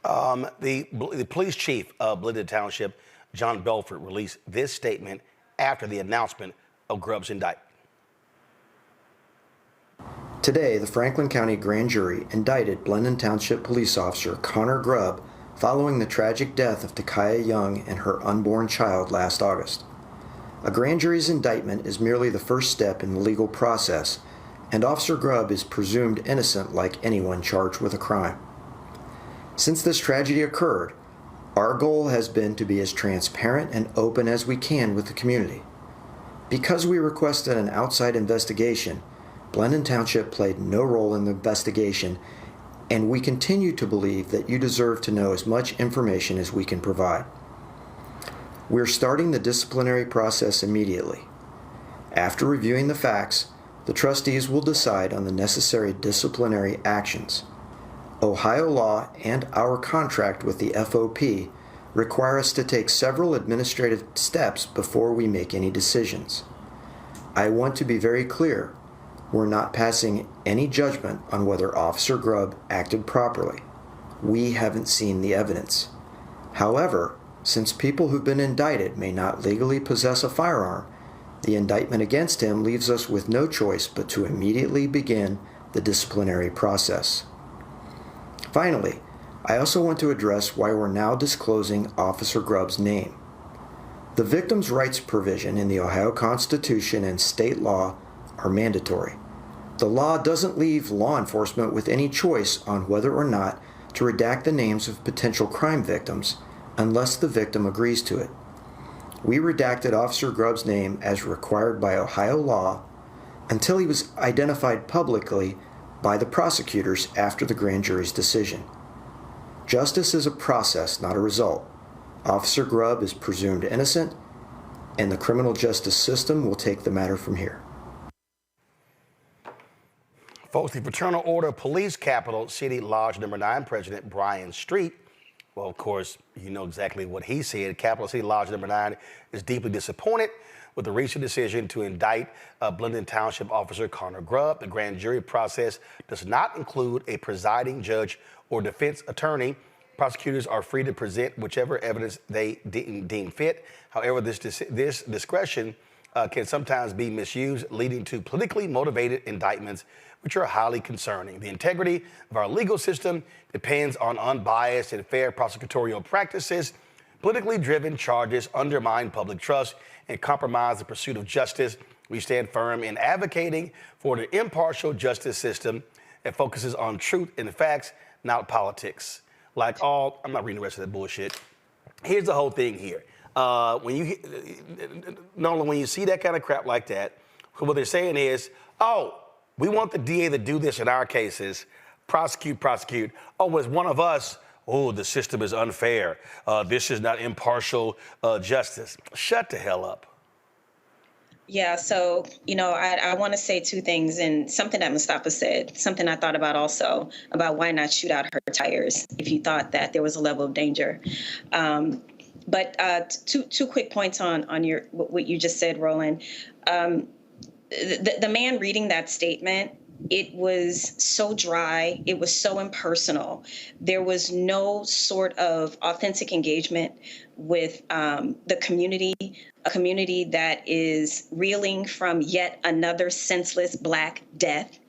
Speaker 1: The police chief of Glenda Township, John Belford, released this statement after the announcement of Grubb's indictment.
Speaker 2: Today, the Franklin County Grand Jury indicted Glenda Township police officer Connor Grubb following the tragic death of Takaya Young and her unborn child last August. A grand jury's indictment is merely the first step in the legal process, and Officer Grubb is presumed innocent like anyone charged with a crime. Since this tragedy occurred, our goal has been to be as transparent and open as we can with the community. Because we requested an outside investigation, Glenda Township played no role in the investigation, and we continue to believe that you deserve to know as much information as we can provide. We're starting the disciplinary process immediately. After reviewing the facts, the trustees will decide on the necessary disciplinary actions. Ohio law and our contract with the FOP require us to take several administrative steps before we make any decisions. I want to be very clear. We're not passing any judgment on whether Officer Grubb acted properly. We haven't seen the evidence. However, since people who've been indicted may not legally possess a firearm, the indictment against him leaves us with no choice but to immediately begin the disciplinary process. Finally, I also want to address why we're now disclosing Officer Grubb's name. The victim's rights provision in the Ohio Constitution and state law are mandatory. The law doesn't leave law enforcement with any choice on whether or not to redact the names of potential crime victims unless the victim agrees to it. We redacted Officer Grubb's name as required by Ohio law until he was identified publicly by the prosecutors after the grand jury's decision. Justice is a process, not a result. Officer Grubb is presumed innocent, and the criminal justice system will take the matter from here.
Speaker 1: Folks, the Fraternal Order of Police Capital City Lodge No. 9 President Brian Street, well, of course, you know exactly what he said. Capital City Lodge No. 9 is deeply disappointed with the recent decision to indict Glenda Township Officer Connor Grubb. The grand jury process does not include a presiding judge or defense attorney. Prosecutors are free to present whichever evidence they deem fit. However, this discretion can sometimes be misused, leading to politically motivated indictments, which are highly concerning. The integrity of our legal system depends on unbiased and fair prosecutorial practices. Politically driven charges undermine public trust and compromise the pursuit of justice. We stand firm in advocating for an impartial justice system that focuses on truth and facts, not politics. I'm not reading the rest of that bullshit. Here's the whole thing here. When you see that kind of crap like that, what they're saying is, oh, we want the DA to do this in our cases, prosecute. Oh, as one of us, oh, the system is unfair. This is not impartial justice. Shut the hell up.
Speaker 19: Yeah, so, I want to say two things, and something that Mustafa said, something I thought about also, about why not shoot out her tires if you thought that there was a level of danger. But two quick points on what you just said, Roland. The man reading that statement, it was so dry. It was so impersonal. There was no sort of authentic engagement with the community, a community that is reeling from yet another senseless Black death.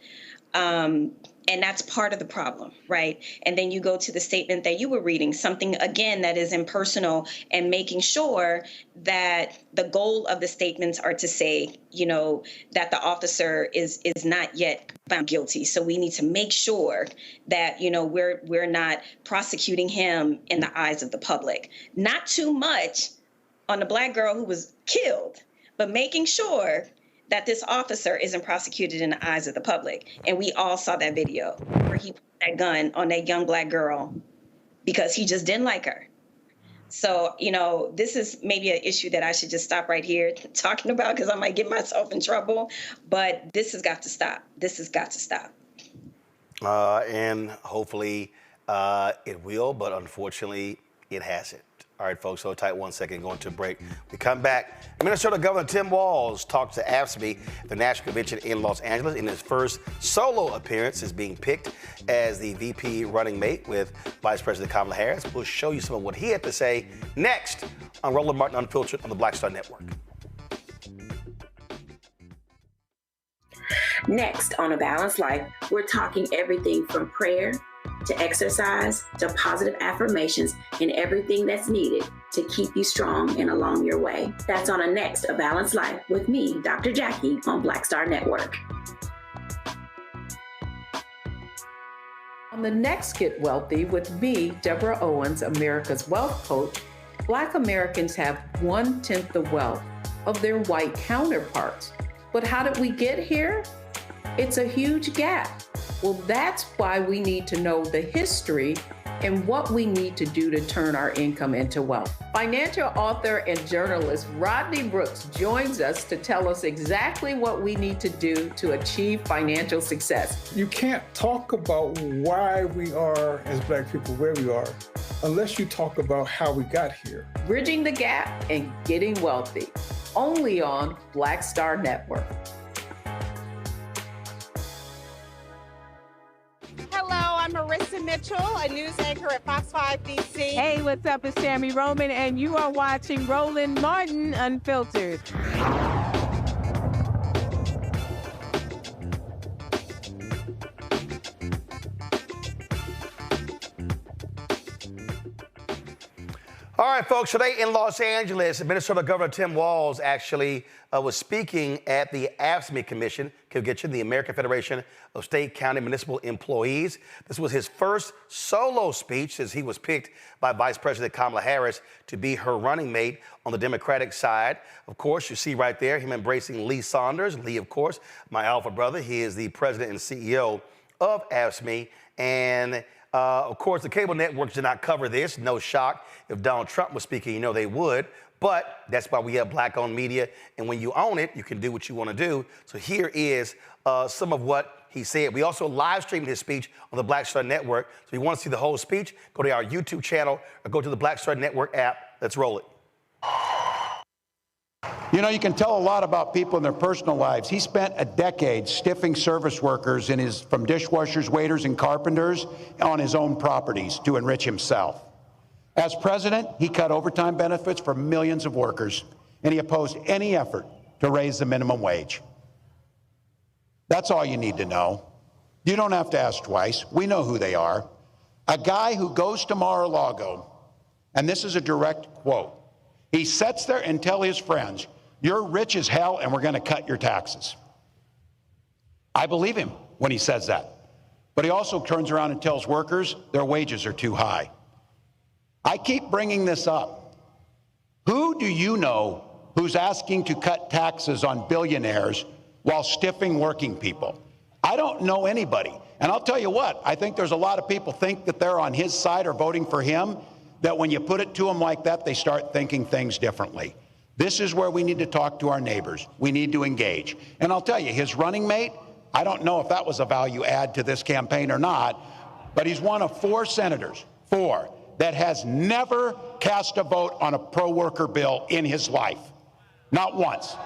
Speaker 19: And that's part of the problem, right? And then you go to the statement that you were reading, something, again, that is impersonal, and making sure that the goal of the statements are to say, that the officer is not yet found guilty. So we need to make sure that, we're not prosecuting him in the eyes of the public. Not too much on the Black girl who was killed, but making sure that this officer isn't prosecuted in the eyes of the public. And we all saw that video where he put that gun on that young Black girl because he just didn't like her. So, this is maybe an issue that I should just stop right here talking about, because I might get myself in trouble. But this has got to stop. This has got to stop.
Speaker 1: And hopefully it will, but unfortunately it hasn't. All right, folks, hold tight 1 second, going to a break. We come back. Minnesota Governor Tim Walz talked to AFSCME, the National Convention in Los Angeles, in his first solo appearance, is being picked as the VP running mate with Vice President Kamala Harris. We'll show you some of what he had to say next on Roland Martin Unfiltered on the Black Star Network.
Speaker 6: Next on A Balanced Life, we're talking everything from prayer to exercise, to positive affirmations, and everything that's needed to keep you strong and along your way. That's on a next A Balanced Life with me, Dr. Jackie, on Black Star Network.
Speaker 7: On the next Get Wealthy with me, Deborah Owens, America's Wealth Coach, Black Americans have 1/10 the wealth of their white counterparts. But how did we get here? It's a huge gap. Well, that's why we need to know the history and what we need to do to turn our income into wealth. Financial author and journalist Rodney Brooks joins us to tell us exactly what we need to do to achieve financial success.
Speaker 8: You can't talk about why we are, as Black people, where we are, unless you talk about how we got here.
Speaker 7: Bridging the gap and getting wealthy, only on Black Star Network.
Speaker 16: I'm Marissa Mitchell, a news anchor at Fox 5 DC.
Speaker 10: Hey, what's up? It's Tammy Roman, and you are watching Roland Martin Unfiltered.
Speaker 1: All right, folks, today in Los Angeles, Minnesota Governor Tim Walz actually was speaking at the AFSCME Commission, the American Federation of State, County, Municipal Employees. This was his first solo speech since he was picked by Vice President Kamala Harris to be her running mate on the Democratic side. Of course, you see right there him embracing Lee Saunders. Lee, of course, my alpha brother. He is the president and CEO of AFSCME. And of course, the cable networks did not cover this. No shock. If Donald Trump was speaking, they would. But that's why we have Black-owned media. And when you own it, you can do what you want to do. So here is some of what he said. We also live streamed his speech on the Black Star Network. So if you want to see the whole speech, go to our YouTube channel or go to the Black Star Network app. Let's roll it.
Speaker 11: You can tell a lot about people in their personal lives. He spent a decade stiffing service workers from dishwashers, waiters, and carpenters on his own properties to enrich himself. As president, he cut overtime benefits for millions of workers, and he opposed any effort to raise the minimum wage. That's all you need to know. You don't have to ask twice. We know who they are. A guy who goes to Mar-a-Lago, and this is a direct quote, he sits there and tells his friends, "You're rich as hell and we're going to cut your taxes." I believe him when he says that. But he also turns around and tells workers their wages are too high. I keep bringing this up. Who do you know who's asking to cut taxes on billionaires while stiffing working people? I don't know anybody. And I'll tell you what, I think there's a lot of people think that they're on his side or voting for him, that when you put it to them like that, they start thinking things differently. This is where we need to talk to our neighbors. We need to engage. And I'll tell you, his running mate, I don't know if that was a value add to this campaign or not, but he's one of 4 senators, 4, that has never cast a vote on a pro-worker bill in his life. Not once.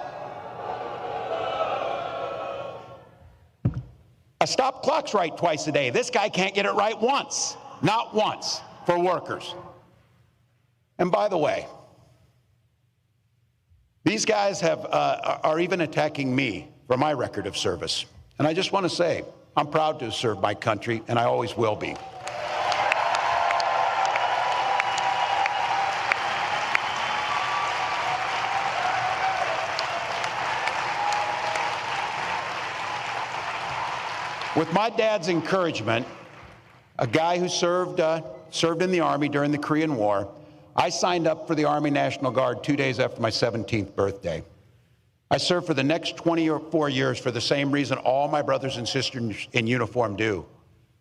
Speaker 11: A stop clock's right twice a day. This guy can't get it right once. Not once for workers. And by the way, these guys are even attacking me for my record of service. And I just want to say, I'm proud to serve my country, and I always will be. With my dad's encouragement, a guy who served in the Army during the Korean War, I signed up for the Army National Guard 2 days after my 17th birthday. I served for the next 24 years for the same reason all my brothers and sisters in uniform do.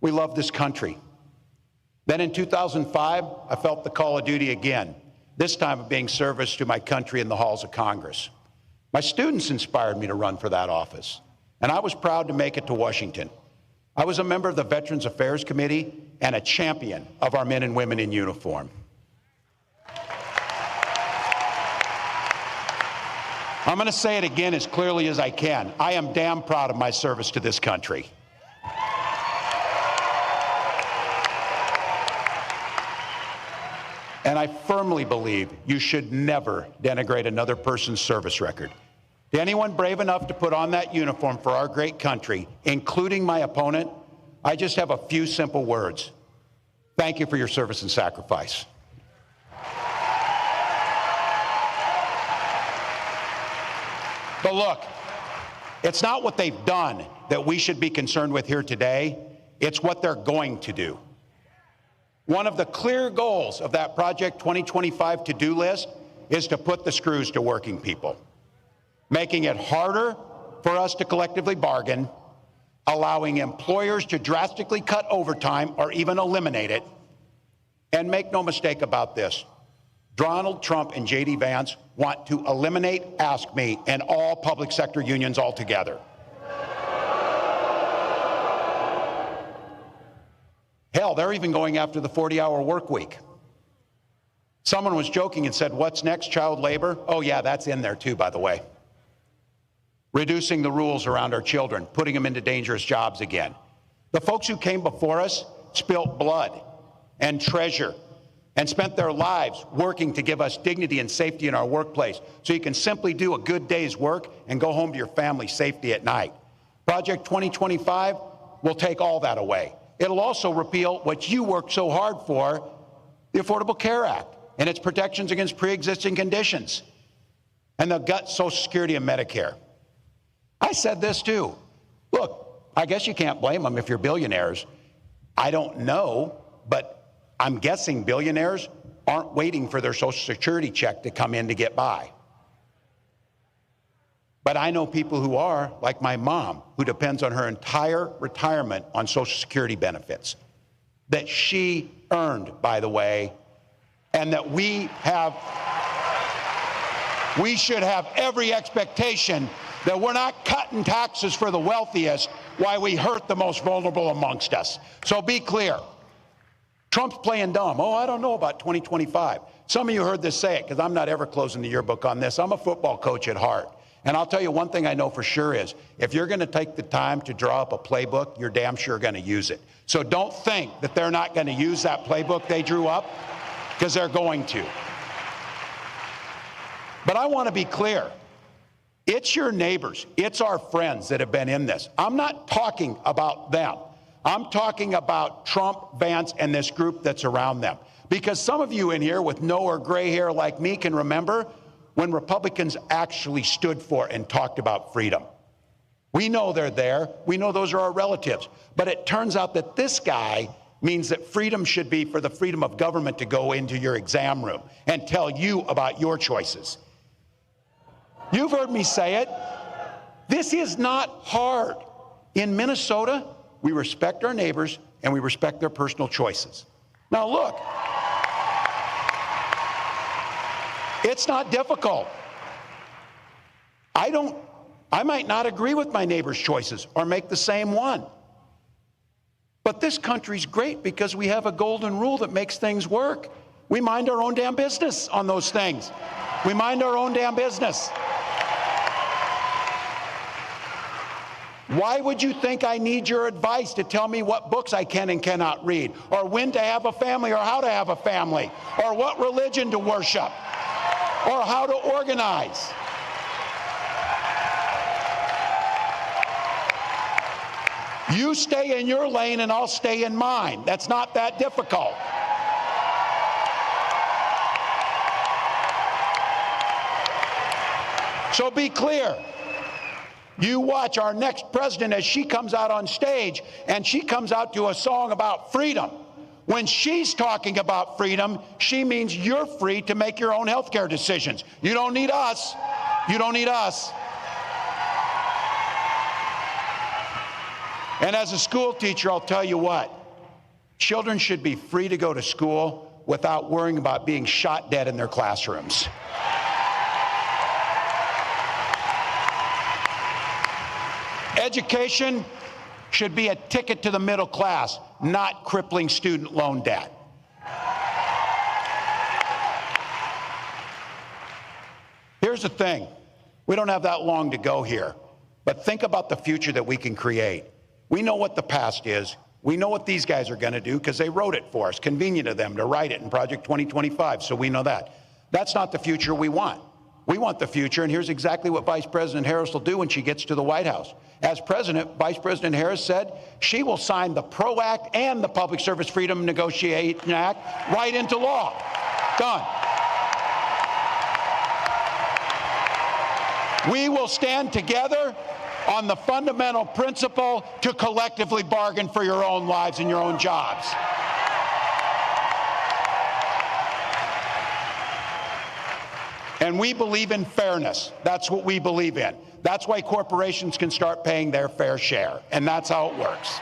Speaker 11: We love this country. Then in 2005, I felt the call of duty again, this time of being service to my country in the halls of Congress. My students inspired me to run for that office, and I was proud to make it to Washington. I was a member of the Veterans Affairs Committee and a champion of our men and women in uniform. I'm going to say it again as clearly as I can. I am damn proud of my service to this country. And I firmly believe you should never denigrate another person's service record. To anyone brave enough to put on that uniform for our great country, including my opponent, I just have a few simple words. Thank you for your service and sacrifice. But look, it's not what they've done that we should be concerned with here today. It's what they're going to do. One of the clear goals of that Project 2025 to-do list is to put the screws to working people, making it harder for us to collectively bargain, allowing employers to drastically cut overtime or even eliminate it. And make no mistake about this, Donald Trump and J.D. Vance want to eliminate Ask Me and all public sector unions altogether. Hell, they're even going after the 40-hour work week. Someone was joking and said, what's next, child labor? Oh yeah, that's in there too, by the way. Reducing the rules around our children, putting them into dangerous jobs again. The folks who came before us spilt blood and treasure and spent their lives working to give us dignity and safety in our workplace so you can simply do a good day's work and go home to your family safely at night. Project 2025 will take all that away. It'll also repeal what you worked so hard for, the Affordable Care Act and its protections against pre-existing conditions, and they'll gut Social Security and Medicare. I said this too. Look, I guess you can't blame them if you're billionaires. I don't know, but I'm guessing billionaires aren't waiting for their Social Security check to come in to get by. But I know people who are, like my mom, who depends on her entire retirement on Social Security benefits that she earned, by the way, and that we should have every expectation that we're not cutting taxes for the wealthiest while we hurt the most vulnerable amongst us. So be clear. Trump's playing dumb. Oh, I don't know about 2025. Some of you heard this say it, because I'm not ever closing the yearbook on this. I'm a football coach at heart. And I'll tell you one thing I know for sure is, if you're going to take the time to draw up a playbook, you're damn sure going to use it. So don't think that they're not going to use that playbook they drew up, because they're going to. But I want to be clear. It's your neighbors, it's our friends that have been in this. I'm not talking about them. I'm talking about Trump, Vance, and this group that's around them. Because some of you in here with no or gray hair like me can remember when Republicans actually stood for and talked about freedom. We know they're there. We know those are our relatives. But it turns out that this guy means that freedom should be for the freedom of government to go into your exam room and tell you about your choices. You've heard me say it. This is not hard. In Minnesota, we respect our neighbors and we respect their personal choices. Now look, it's not difficult. I might not agree with my neighbor's choices or make the same one. But this country's great because we have a golden rule that makes things work. We mind our own damn business on those things. We mind our own damn business. Why would you think I need your advice to tell me what books I can and cannot read, or when to have a family, or how to have a family, or what religion to worship, or how to organize? You stay in your lane and I'll stay in mine. That's not that difficult. So be clear. You watch our next president as she comes out on stage and she comes out to a song about freedom. When she's talking about freedom, she means you're free to make your own health care decisions. You don't need us. You don't need us. And as a school teacher, I'll tell you what, children should be free to go to school without worrying about being shot dead in their classrooms. Education should be a ticket to the middle class, not crippling student loan debt. Here's the thing. We don't have that long to go here, but think about the future that we can create. We know what the past is. We know what these guys are going to do because they wrote it for us. Convenient of them to write it in Project 2025, so we know that. That's not the future we want. We want the future, and here's exactly what Vice President Harris will do when she gets to the White House. As president, Vice President Harris said she will sign the PRO Act and the Public Service Freedom Negotiation Act right into law. Done. We will stand together on the fundamental principle to collectively bargain for your own lives and your own jobs. And we believe in fairness. That's what we believe in. That's why corporations can start paying their fair share, and that's how it works.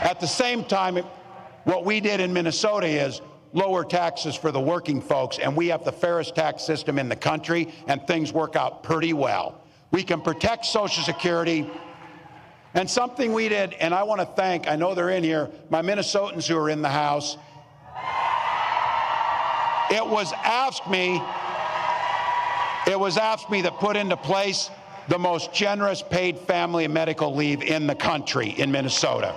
Speaker 11: At the same time, what we did in Minnesota is lower taxes for the working folks, and we have the fairest tax system in the country, and things work out pretty well. We can protect Social Security. And something we did, and I want to thank, I know they're in here, my Minnesotans who are in the House. It was AFSCME that put into place the most generous paid family and medical leave in the country in Minnesota.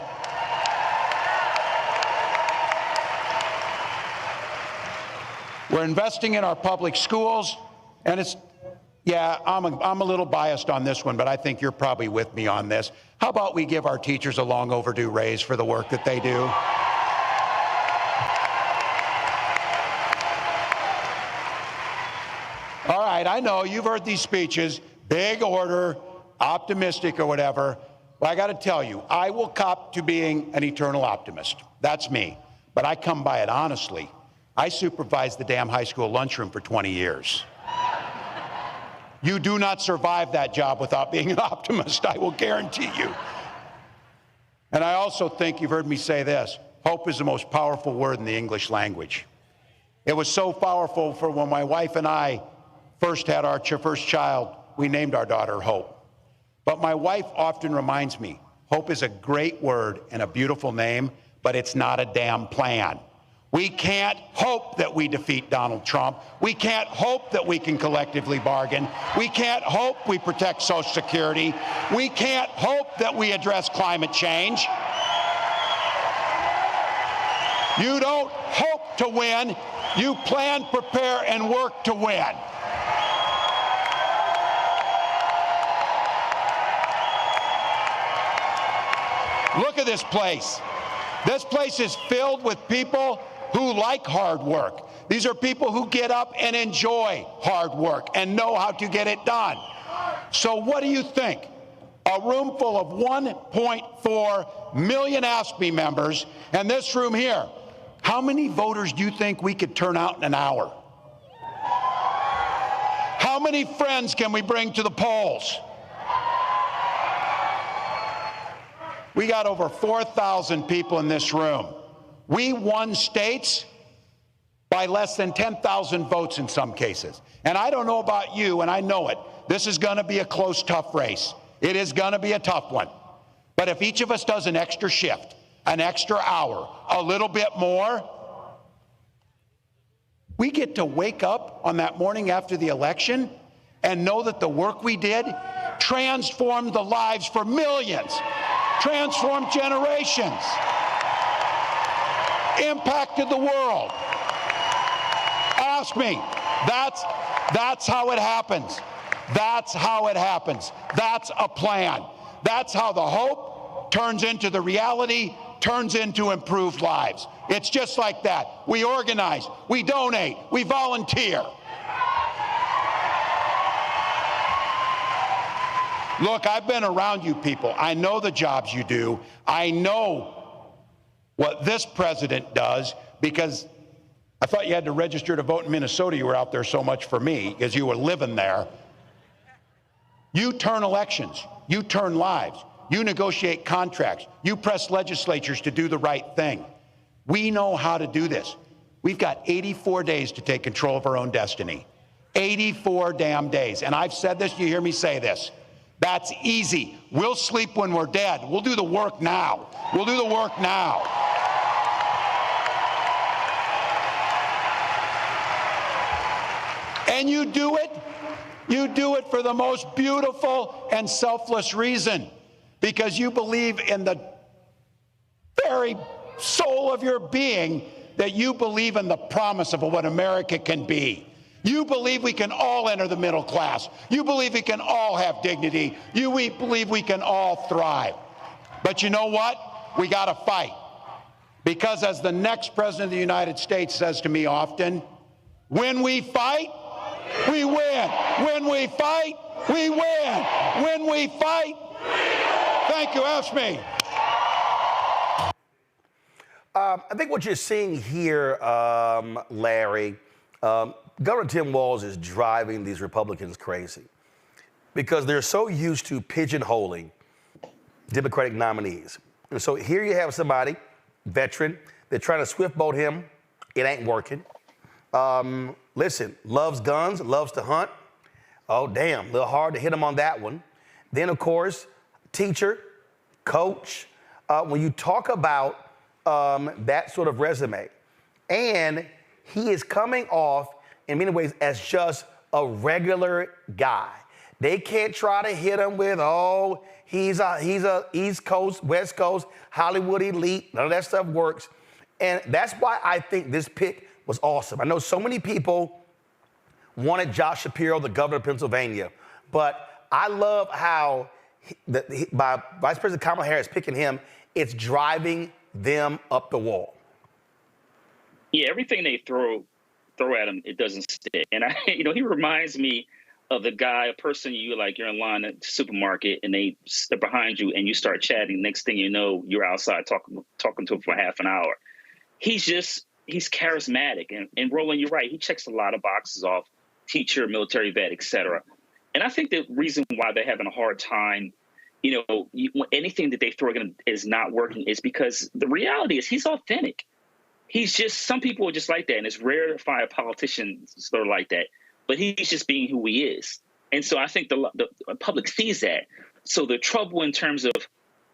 Speaker 11: We're investing in our public schools, and it's, yeah, I'm a little biased on this one, but I think you're probably with me on this. How about we give our teachers a long overdue raise for the work that they do? All right, I know you've heard these speeches, big order, optimistic or whatever. But I got to tell you, I will cop to being an eternal optimist. That's me. But I come by it honestly. I supervised the damn high school lunchroom for 20 years. You do not survive that job without being an optimist, I will guarantee you. And I also think you've heard me say this, hope is the most powerful word in the English language. It was so powerful for when my wife and I first had our first child, we named our daughter Hope. But my wife often reminds me, hope is a great word and a beautiful name, but it's not a damn plan. We can't hope that we defeat Donald Trump. We can't hope that we can collectively bargain. We can't hope we protect Social Security. We can't hope that we address climate change. You don't hope to win. You plan, prepare, and work to win. Look at this place. This place is filled with people who like hard work. These are people who get up and enjoy hard work and know how to get it done. So what do you think? A room full of 1.4 million AFSCME members, and this room here, how many voters do you think we could turn out in an hour? How many friends can we bring to the polls? We got over 4,000 people in this room. We won states by less than 10,000 votes in some cases. And I don't know about you, and I know it. This is going to be a close, tough race. It is going to be a tough one. But if each of us does an extra shift, an extra hour, a little bit more, we get to wake up on that morning after the election and know that the work we did transformed the lives for millions, transformed generations, impacted the world. Ask me. That's how it happens. That's how it happens. That's a plan. That's how the hope turns into the reality, turns into improved lives. It's just like that. We organize, we donate, we volunteer. Look, I've been around you people. I know the jobs you do. I know what this president does, because I thought you had to register to vote in Minnesota. You were out there so much for me because you were living there. You turn elections. You turn lives. You negotiate contracts. You press legislatures to do the right thing. We know how to do this. We've got 84 days to take control of our own destiny. 84 damn days. And I've said this, you hear me say this. That's easy. We'll sleep when we're dead. We'll do the work now. We'll do the work now. And you do it for the most beautiful and selfless reason, because you believe in the very soul of your being that you believe in the promise of what America can be. You believe we can all enter the middle class. You believe we can all have dignity. You believe we can all thrive. But you know what? We got to fight. Because as the next president of the United States says to me often, when we fight, we win. When we fight, we win. When we fight, thank you. Ask me.
Speaker 1: I think what you're seeing here, Larry, Governor Tim Walz is driving these Republicans crazy because they're so used to pigeonholing Democratic nominees. And so here you have somebody, veteran, they're trying to swift boat him. It ain't working. Listen, loves guns, loves to hunt. Oh, damn, a little hard to hit him on that one. Then, of course, teacher, coach. When you talk about that sort of resume, and he is coming off in many ways as just a regular guy. They can't try to hit him with, oh, he's a East Coast, West Coast, Hollywood elite. None of that stuff works. And that's why I think this pick was awesome. I know so many people wanted Josh Shapiro, the governor of Pennsylvania, but I love how by Vice President Kamala Harris picking him, it's driving them up the wall.
Speaker 20: Yeah, everything they throw at him, it doesn't stick. And he reminds me of the guy, a person you're in line at the supermarket and they're behind you and you start chatting. Next thing you know, you're outside talking to him for half an hour. He's charismatic. And Roland, you're right. He checks a lot of boxes off: teacher, military vet, et cetera. And I think the reason why they're having a hard time, anything that they throw at him is not working is because the reality is he's authentic. Some people are just like that. And it's rare to find a politician sort of like that. But he's just being who he is. And so I think the public sees that. So the trouble in terms of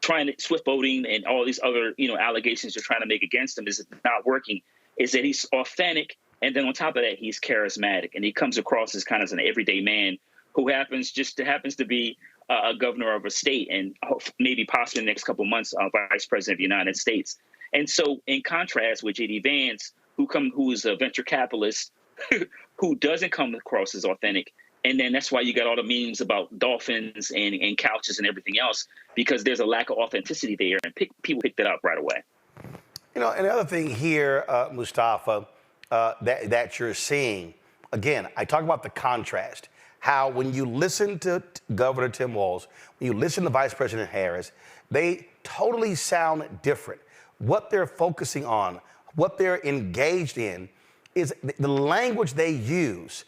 Speaker 20: trying to swift voting and all these other, allegations they're trying to make against him is not working, is that he's authentic. And then on top of that, he's charismatic. And he comes across as kind of an everyday man who happens to be a governor of a state and maybe possibly in the next couple of months, vice president of the United States. And so in contrast with J.D. Vance, who is a venture capitalist who doesn't come across as authentic. And then that's why you got all the memes about dolphins and couches and everything else, because there's a lack of authenticity there, and people pick that up right away.
Speaker 1: Another thing here, Mustafa, that you're seeing, again, I talk about the contrast, how when you listen to Governor Tim Walz, when you listen to Vice President Harris, they totally sound different. What they're focusing on, what they're engaged in, is the language they use.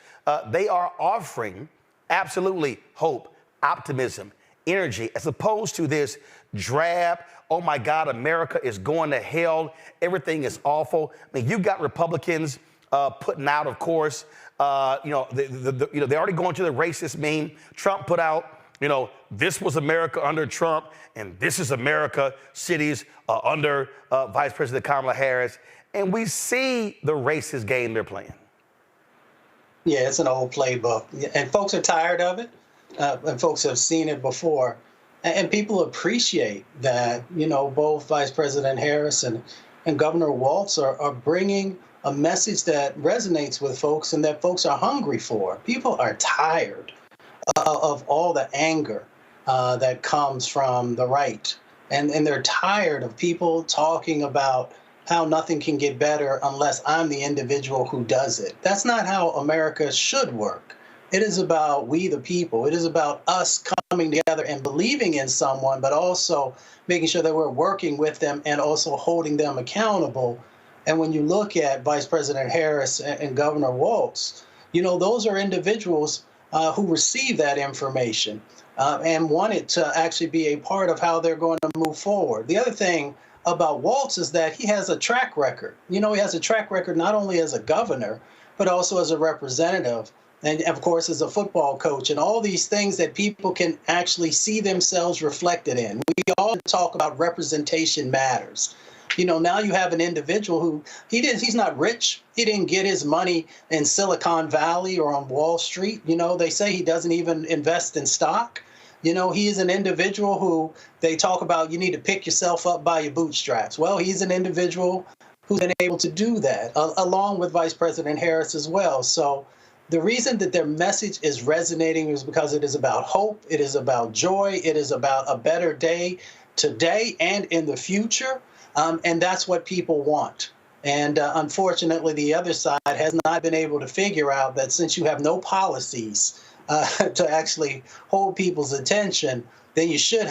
Speaker 1: They are offering absolutely hope, optimism, energy, as opposed to this drab, oh my God, America is going to hell, everything is awful. I mean, you've got Republicans putting out, of course, they're already going to the racist meme. Trump put out, this was America under Trump, and this is America cities under Vice President Kamala Harris. And we see the racist game they're playing.
Speaker 18: Yeah, it's an old playbook. And folks are tired of it. And folks have seen it before. And people appreciate that, both Vice President Harris and Governor Walz are bringing a message that resonates with folks and that folks are hungry for. People are tired of all the anger that comes from the right. And they're tired of people talking about how nothing can get better unless I'm the individual who does it. That's not how America should work. It is about we the people. It is about us coming together and believing in someone, but also making sure that we're working with them and also holding them accountable. And when you look at Vice President Harris and Governor Walz, those are individuals who receive that information and want it to actually be a part of how they're going to move forward. The other thing about Walz is that he has a track record. He has a track record not only as a governor, but also as a representative, and of course as a football coach, and all these things that people can actually see themselves reflected in. We all talk about representation matters. Now you have an individual who he's not rich. He didn't get his money in Silicon Valley or on Wall Street. They say he doesn't even invest in stock. He is an individual who they talk about, you need to pick yourself up by your bootstraps. Well, he's an individual who's been able to do that, along with Vice President Harris as well. So the reason that their message is resonating is because it is about hope, it is about joy, it is about a better day today and in the future, and that's what people want. And unfortunately, the other side has not been able to figure out that since you have no policies to actually hold people's attention, then you should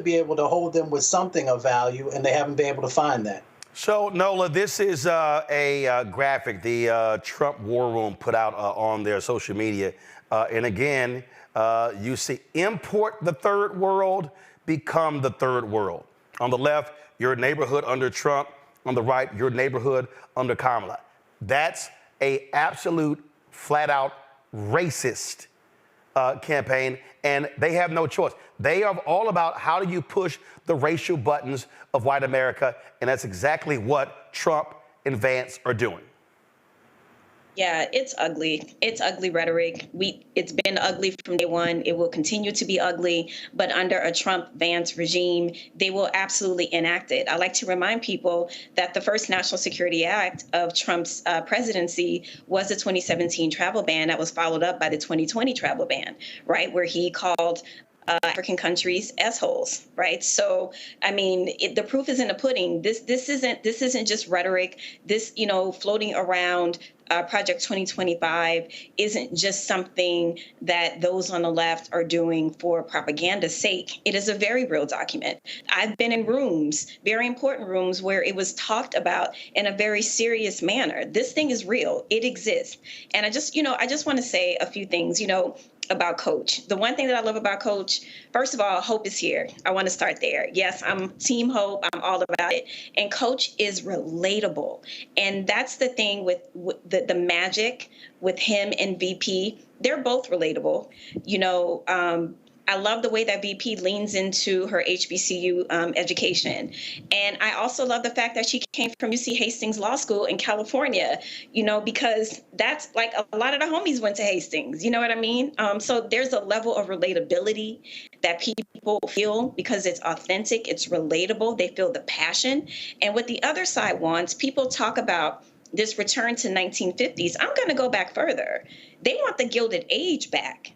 Speaker 18: be able to hold them with something of value, and they haven't been able to find that.
Speaker 1: So, Nola, this is a graphic the Trump War Room put out on their social media. And again, you see import the third world, become the third world. On the left, your neighborhood under Trump. On the right, your neighborhood under Kamala. That's a absolute flat-out racist campaign, and they have no choice. They are all about how do you push the racial buttons of white America, and that's exactly what Trump and Vance are doing.
Speaker 19: Yeah, it's ugly. It's ugly rhetoric. It's been ugly from day one. It will continue to be ugly. But under a Trump-Vance regime, they will absolutely enact it. I like to remind people that the first National Security Act of Trump's presidency was the 2017 travel ban that was followed up by the 2020 travel ban, right, where he called African countries assholes, right? So, I mean, the proof is in the pudding. This isn't just rhetoric. This, floating around Project 2025 isn't just something that those on the left are doing for propaganda's sake. It is a very real document. I've been in rooms, very important rooms, where it was talked about in a very serious manner. This thing is real. It exists. And I just want to say a few things, about Coach. The one thing that I love about Coach, first of all, hope is here. I want to start there. Yes, I'm Team Hope. I'm all about it. And Coach is relatable. And that's the thing with the magic with him and VP. They're both relatable. I love the way that VP leans into her HBCU education. And I also love the fact that she came from UC Hastings Law School in California, because that's like a lot of the homies went to Hastings, you know what I mean? So there's a level of relatability that people feel because it's authentic, it's relatable, they feel the passion. And what the other side wants, people talk about this return to 1950s. I'm going to go back further. They want the Gilded Age back.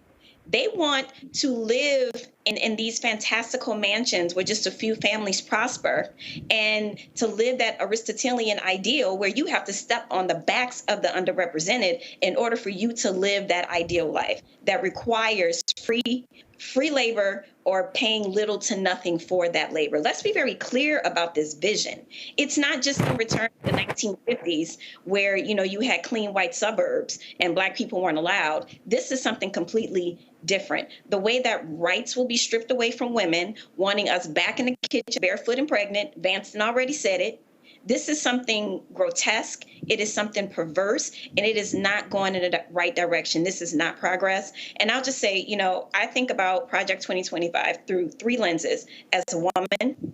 Speaker 19: They want to live in these fantastical mansions where just a few families prosper, and to live that Aristotelian ideal where you have to step on the backs of the underrepresented in order for you to live that ideal life that requires free labor or paying little to nothing for that labor. Let's be very clear about this vision. It's not just a return to the 1950s where, you had clean white suburbs and Black people weren't allowed. This is something completely different. The way that rights will be stripped away from women, wanting us back in the kitchen, barefoot and pregnant. Vance already said it. This is something grotesque. It is something perverse, and it is not going in the right direction. This is not progress. And I'll just say, I think about Project 2025 through three lenses: as a woman,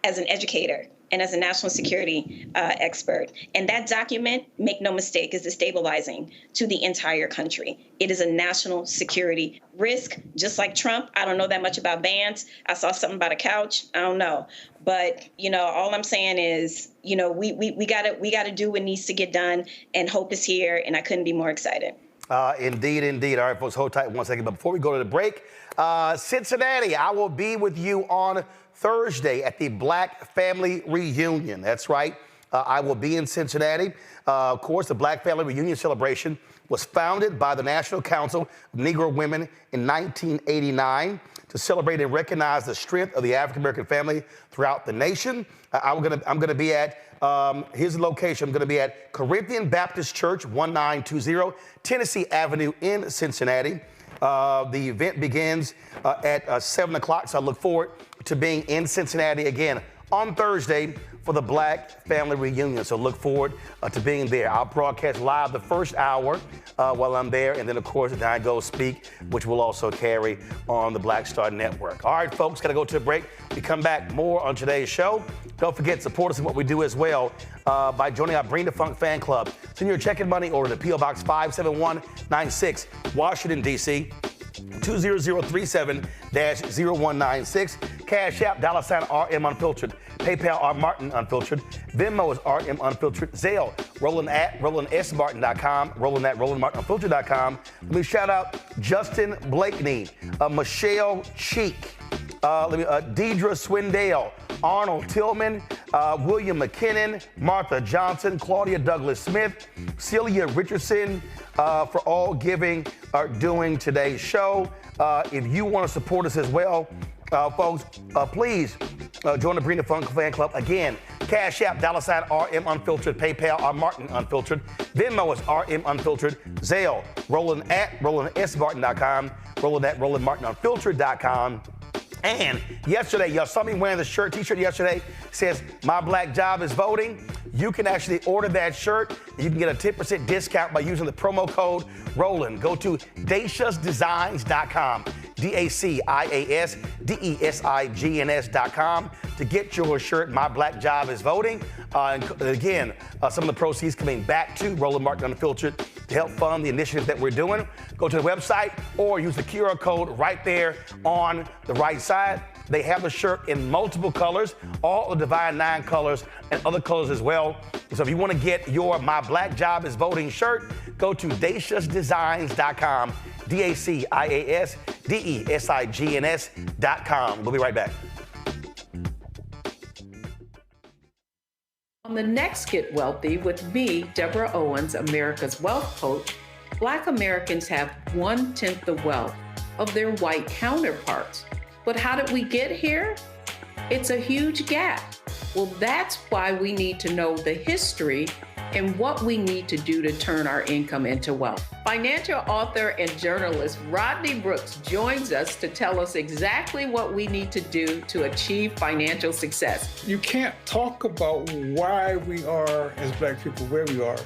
Speaker 19: as an educator, and as a national security expert. And that document, make no mistake, is destabilizing to the entire country. It is a national security risk, just like Trump. I don't know that much about bans. I saw something about a couch. I don't know. But, all I'm saying is, we gotta do what needs to get done, and hope is here, and I couldn't be more excited.
Speaker 1: Indeed. All right, folks, hold tight 1 second. But before we go to the break, Cincinnati, I will be with you on Thursday at the Black Family Reunion. That's right. I will be in Cincinnati. Of course, the Black Family Reunion celebration was founded by the National Council of Negro Women in 1989 to celebrate and recognize the strength of the African American family throughout the nation. I'm gonna be at, here's the location. I'm gonna be at Corinthian Baptist Church, 1920 Tennessee Avenue in Cincinnati. The event begins at 7 o'clock, so I look forward to being in Cincinnati again on Thursday for the Black Family Reunion. So look forward to being there. I'll broadcast live the first hour while I'm there, and then, of course, then I go speak, which will also carry on the Black Star Network. All right, folks, got to go to a break. We come back more on today's show. Don't forget, support us in what we do as well by joining our Bring the Funk fan club. Send your check and money order to P.O. Box 57196, Washington, D.C., 20037-0196. Cash App, $RM Unfiltered. PayPal, R Martin Unfiltered. Venmo is RM Unfiltered. Zelle, Roland at RolandSMartin.com. Roland at RolandMartinUnfiltered.com. Let me shout out Justin Blakeney, Michelle Cheek, Deidre Swindale, Arnold Tillman, William McKinnon, Martha Johnson, Claudia Douglas Smith, Celia Richardson, for all giving or doing today's show. If you want to support us as well, folks, please join the Bring the Funk fan club. Again, Cash App, $RM Unfiltered. PayPal, R Martin Unfiltered. Venmo is RM Unfiltered. Zelle, Roland at RolandSMartin.com. Roland at RolandMartinUnfiltered.com. And yesterday, y'all saw me wearing the t-shirt yesterday. Says, my black job is voting. You can actually order that shirt. You can get a 10% discount by using the promo code Roland. Go to DaciasDesigns.com, DaciasDesigns.com to get your shirt. My black job is voting. And again, some of the proceeds coming back to Roland Martin Unfiltered to help fund the initiatives that we're doing. Go to the website or use the QR code right there on the right side. They have the shirt in multiple colors, all the Divine Nine colors and other colors as well. So if you want to get your My Black Job is Voting shirt, go to DaciasDesigns.com, DaciasDesigns.com. We'll be right back.
Speaker 7: On the next Get Wealthy with me, Deborah Owens, America's Wealth Coach, Black Americans have 1/10 the wealth of their white counterparts. But how did we get here? It's a huge gap. Well, that's why we need to know the history and what we need to do to turn our income into wealth. Financial author and journalist Rodney Brooks joins us to tell us exactly what we need to do to achieve financial success.
Speaker 8: You can't talk about why we are, as Black people, where we are,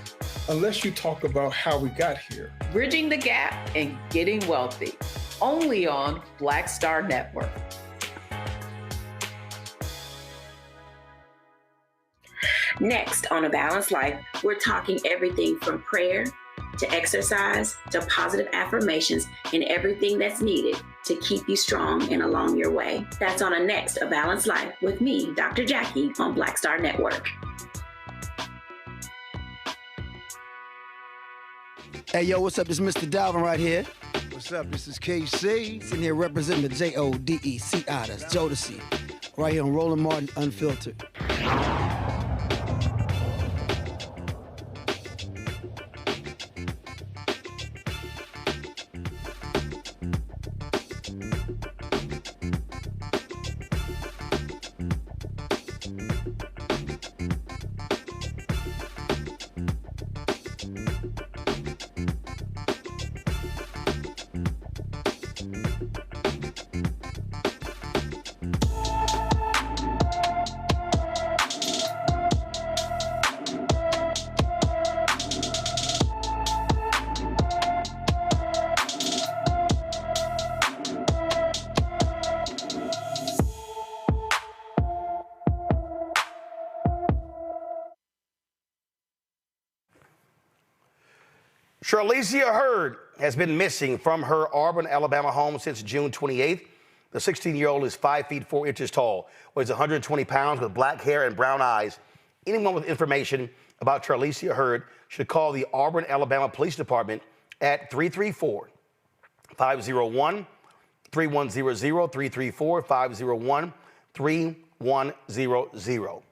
Speaker 8: unless you talk about how we got here.
Speaker 7: Bridging the gap and getting wealthy, only on Black Star Network.
Speaker 6: Next on A Balanced Life, we're talking everything from prayer to exercise to positive affirmations and everything that's needed to keep you strong and along your way. That's on a next A Balanced Life with me, Dr. Jackie, on Black Star Network.
Speaker 9: Hey, yo, what's up? This is Mr. Dalvin right here. What's up? This is KC. Sitting here representing the JODECI, that's Jodeci, right here on Roland Martin Unfiltered.
Speaker 1: Charlicia Hurd has been missing from her Auburn, Alabama home since June 28th. The 16-year-old is 5 feet 4 inches tall, weighs 120 pounds with black hair and brown eyes. Anyone with information about Charlicia Hurd should call the Auburn, Alabama Police Department at 334-501-3100, 334-501-3100.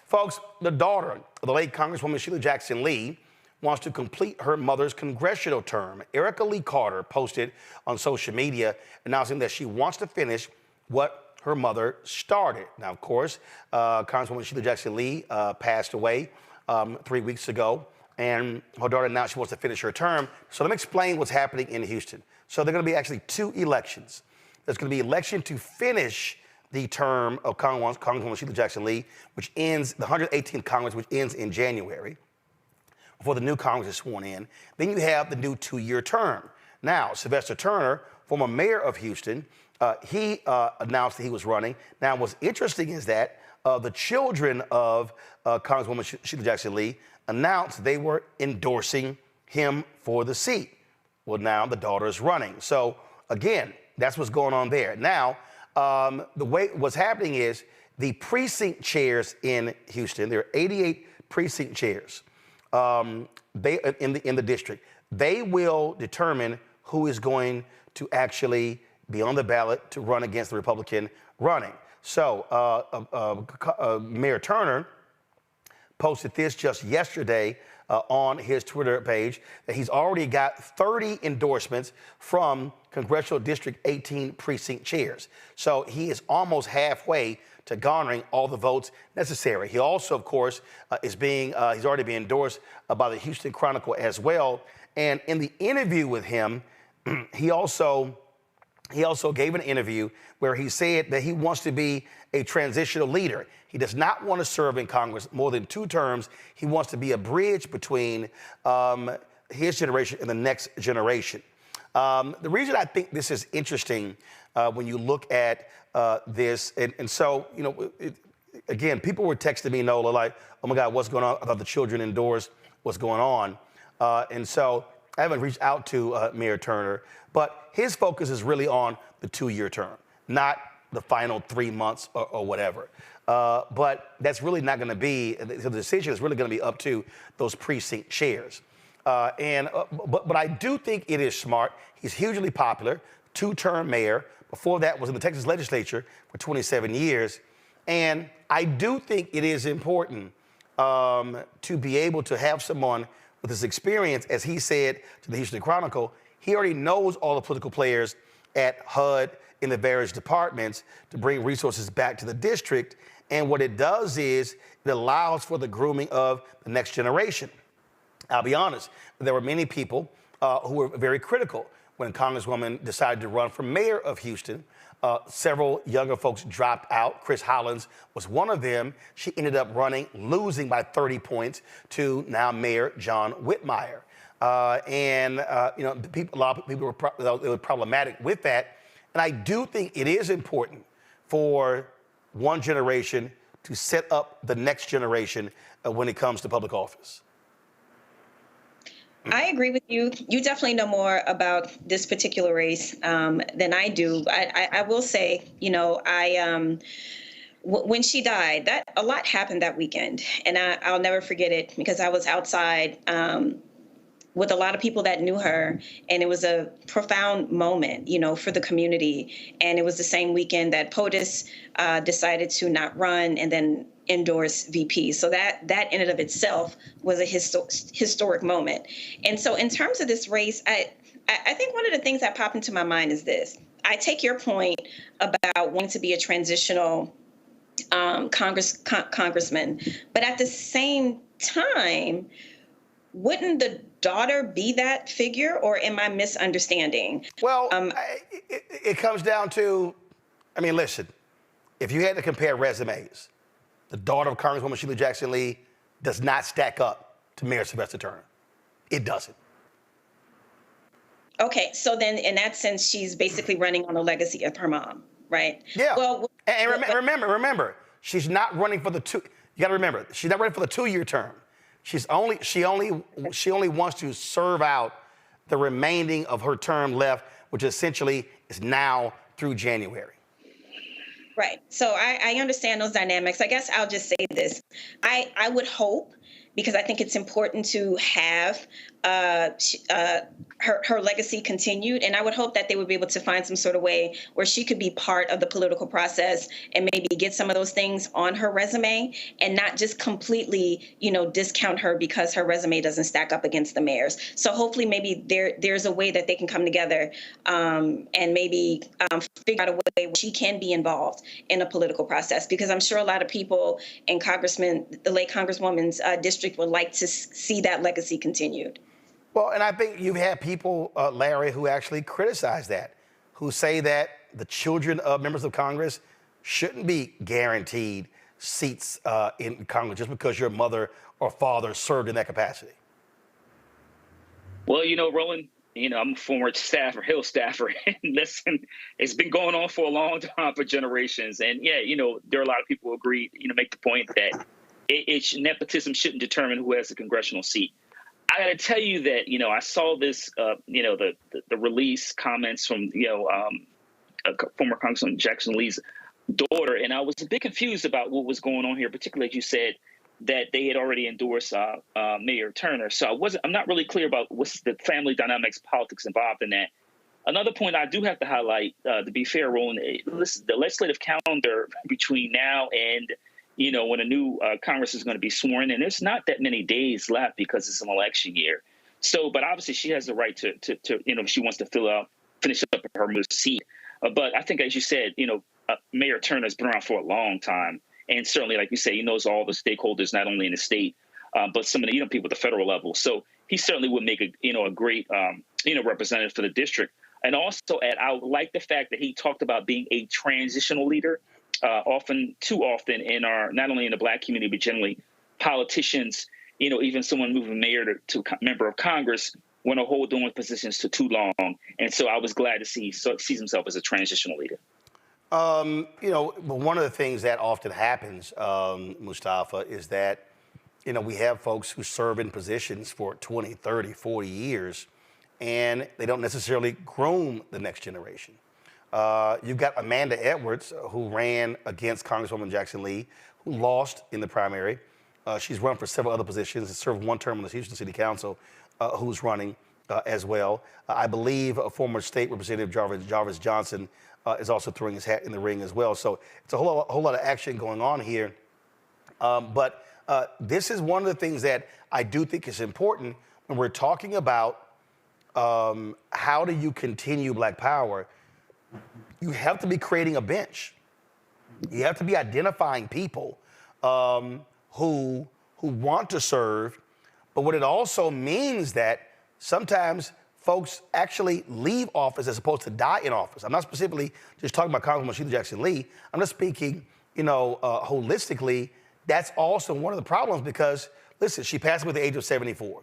Speaker 1: Folks, the daughter of the late Congresswoman Shelia Jackson Lee wants to complete her mother's congressional term. Erica Lee Carter posted on social media announcing that she wants to finish what her mother started. Now, of course, Congresswoman Shelia Jackson Lee passed away 3 weeks ago, and her daughter announced she wants to finish her term. So let me explain what's happening in Houston. So there are going to be actually two elections. There's going to be election to finish the term of Congresswoman Shelia Jackson Lee, which ends, the 118th Congress, which ends in January, before the new Congress is sworn in. Then you have the new 2-year term. Now, Sylvester Turner, former mayor of Houston, he announced that he was running. Now, what's interesting is that the children of Congresswoman Shelia Jackson Lee announced they were endorsing him for the seat. Well, now the daughter is running. So, again, that's what's going on there. Now, the way what's happening is the precinct chairs in Houston, there are 88 precinct chairs. They in the district, they will determine who is going to actually be on the ballot to run against the Republican running. So Mayor Turner posted this just yesterday on his Twitter page that he's already got 30 endorsements from Congressional District 18 precinct chairs. So he is almost halfway to garnering all the votes necessary. He also, of course, he's already been endorsed by the Houston Chronicle as well. And in the interview with him, he also gave an interview where he said that he wants to be a transitional leader. He does not want to serve in Congress more than 2 terms. He wants to be a bridge between his generation and the next generation. The reason I think this is interesting when you look at this, and so, you know, again, people were texting me, Nola, like, oh my God, what's going on? I thought the children endorsed what's going on. And so I haven't reached out to Mayor Turner, but his focus is really on the 2-year term, not the final 3 months or whatever. But that's really not going to be, the decision is really going to be up to those precinct chairs. But I do think it is smart. He's hugely popular, 2-term mayor. Before that was in the Texas legislature for 27 years. And I do think it is important to be able to have someone with his experience, as he said to the Houston Chronicle, he already knows all the political players at HUD in the various departments to bring resources back to the district. And what it does is it allows for the grooming of the next generation. I'll be honest, there were many people who were very critical when Congresswoman decided to run for mayor of Houston. Several younger folks dropped out. Chris Hollins was one of them. She ended up running, losing by 30 points to now Mayor John Whitmire. You know, a lot of people were problematic with that. And I do think it is important for one generation to set up the next generation when it comes to public office.
Speaker 19: I agree with you. You definitely know more about this particular race than I do. I will say, you know, when she died, that a lot happened that weekend, and I'll never forget it because I was outside with a lot of people that knew her, and it was a profound moment, you know, for the community. And it was the same weekend that POTUS decided to not run and then endorse VP. So that in and of itself was a historic moment. And so in terms of this race, I think one of the things that popped into my mind is this. I take your point about wanting to be a transitional congressman, but at the same time, wouldn't the daughter be that figure, or am I misunderstanding?
Speaker 1: Well, it comes down to, I mean, listen, if you had to compare resumes, the daughter of Congresswoman Shelia Jackson Lee does not stack up to Mayor Sylvester Turner. It doesn't.
Speaker 19: Okay, so then in that sense, she's basically running on the legacy of her mom, right?
Speaker 1: Yeah. Well, and remember, she's not running for the you got to remember, she's not running for the 2-year term. She only wants to serve out the remaining of her term left, which essentially is now through January?
Speaker 19: Right. So I understand those dynamics. I guess I'll just say this. I would hope, because I think it's important to have her legacy continued. And I would hope that they would be able to find some sort of way where she could be part of the political process and maybe get some of those things on her resume and not just completely, discount her because her resume doesn't stack up against the mayor's. So hopefully maybe there's a way that they can come together and maybe figure out a way where she can be involved in a political process, because I'm sure a lot of people in the late Congresswoman's district would like to see that legacy continued.
Speaker 1: Well, and I think you've had people, Larry, who actually criticize that, who say that the children of members of Congress shouldn't be guaranteed seats in Congress just because your mother or father served in that capacity.
Speaker 20: Well, Roland, I'm a former Hill staffer, and listen, it's been going on for a long time, for generations. And yeah, there are a lot of people who agree, make the point that nepotism shouldn't determine who has a congressional seat. I got to tell you that, I saw this, the release comments from, former Congressman Jackson Lee's daughter, and I was a bit confused about what was going on here, particularly as you said that they had already endorsed Mayor Turner. So I'm not really clear about what's the family dynamics, politics involved in that. Another point I do have to highlight, to be fair, Roland, the legislative calendar between now and when a new Congress is going to be sworn in, there's not that many days left because it's an election year. So, but obviously she has the right to if she wants to finish up her seat. But I think, as you said, Mayor Turner has been around for a long time. And certainly, like you say, he knows all the stakeholders, not only in the state, but some of the people at the federal level. So he certainly would make a great representative for the district. And also, I like the fact that he talked about being a transitional leader. Too often in not only in the Black community, but generally politicians, even someone moving mayor to member of Congress want to hold on with positions to too long. And so I was glad to see he sees himself as a transitional leader.
Speaker 1: One of the things that often happens, Mustafa, is that, we have folks who serve in positions for 20, 30, 40 years, and they don't necessarily groom the next generation. You've got Amanda Edwards, who ran against Congresswoman Jackson Lee, who lost in the primary. She's run for several other positions and served one term on the Houston City Council, who's running as well. I believe a former state representative, Jarvis Johnson, is also throwing his hat in the ring as well. So it's a whole lot of action going on here. But this is one of the things that I do think is important when we're talking about how do you continue Black power. You have to be creating a bench. You have to be identifying people who want to serve. But what it also means that sometimes folks actually leave office as opposed to die in office. I'm not specifically just talking about Congresswoman Shelia Jackson Lee. I'm just speaking, holistically. That's also one of the problems because, listen, she passed away at the age of 74.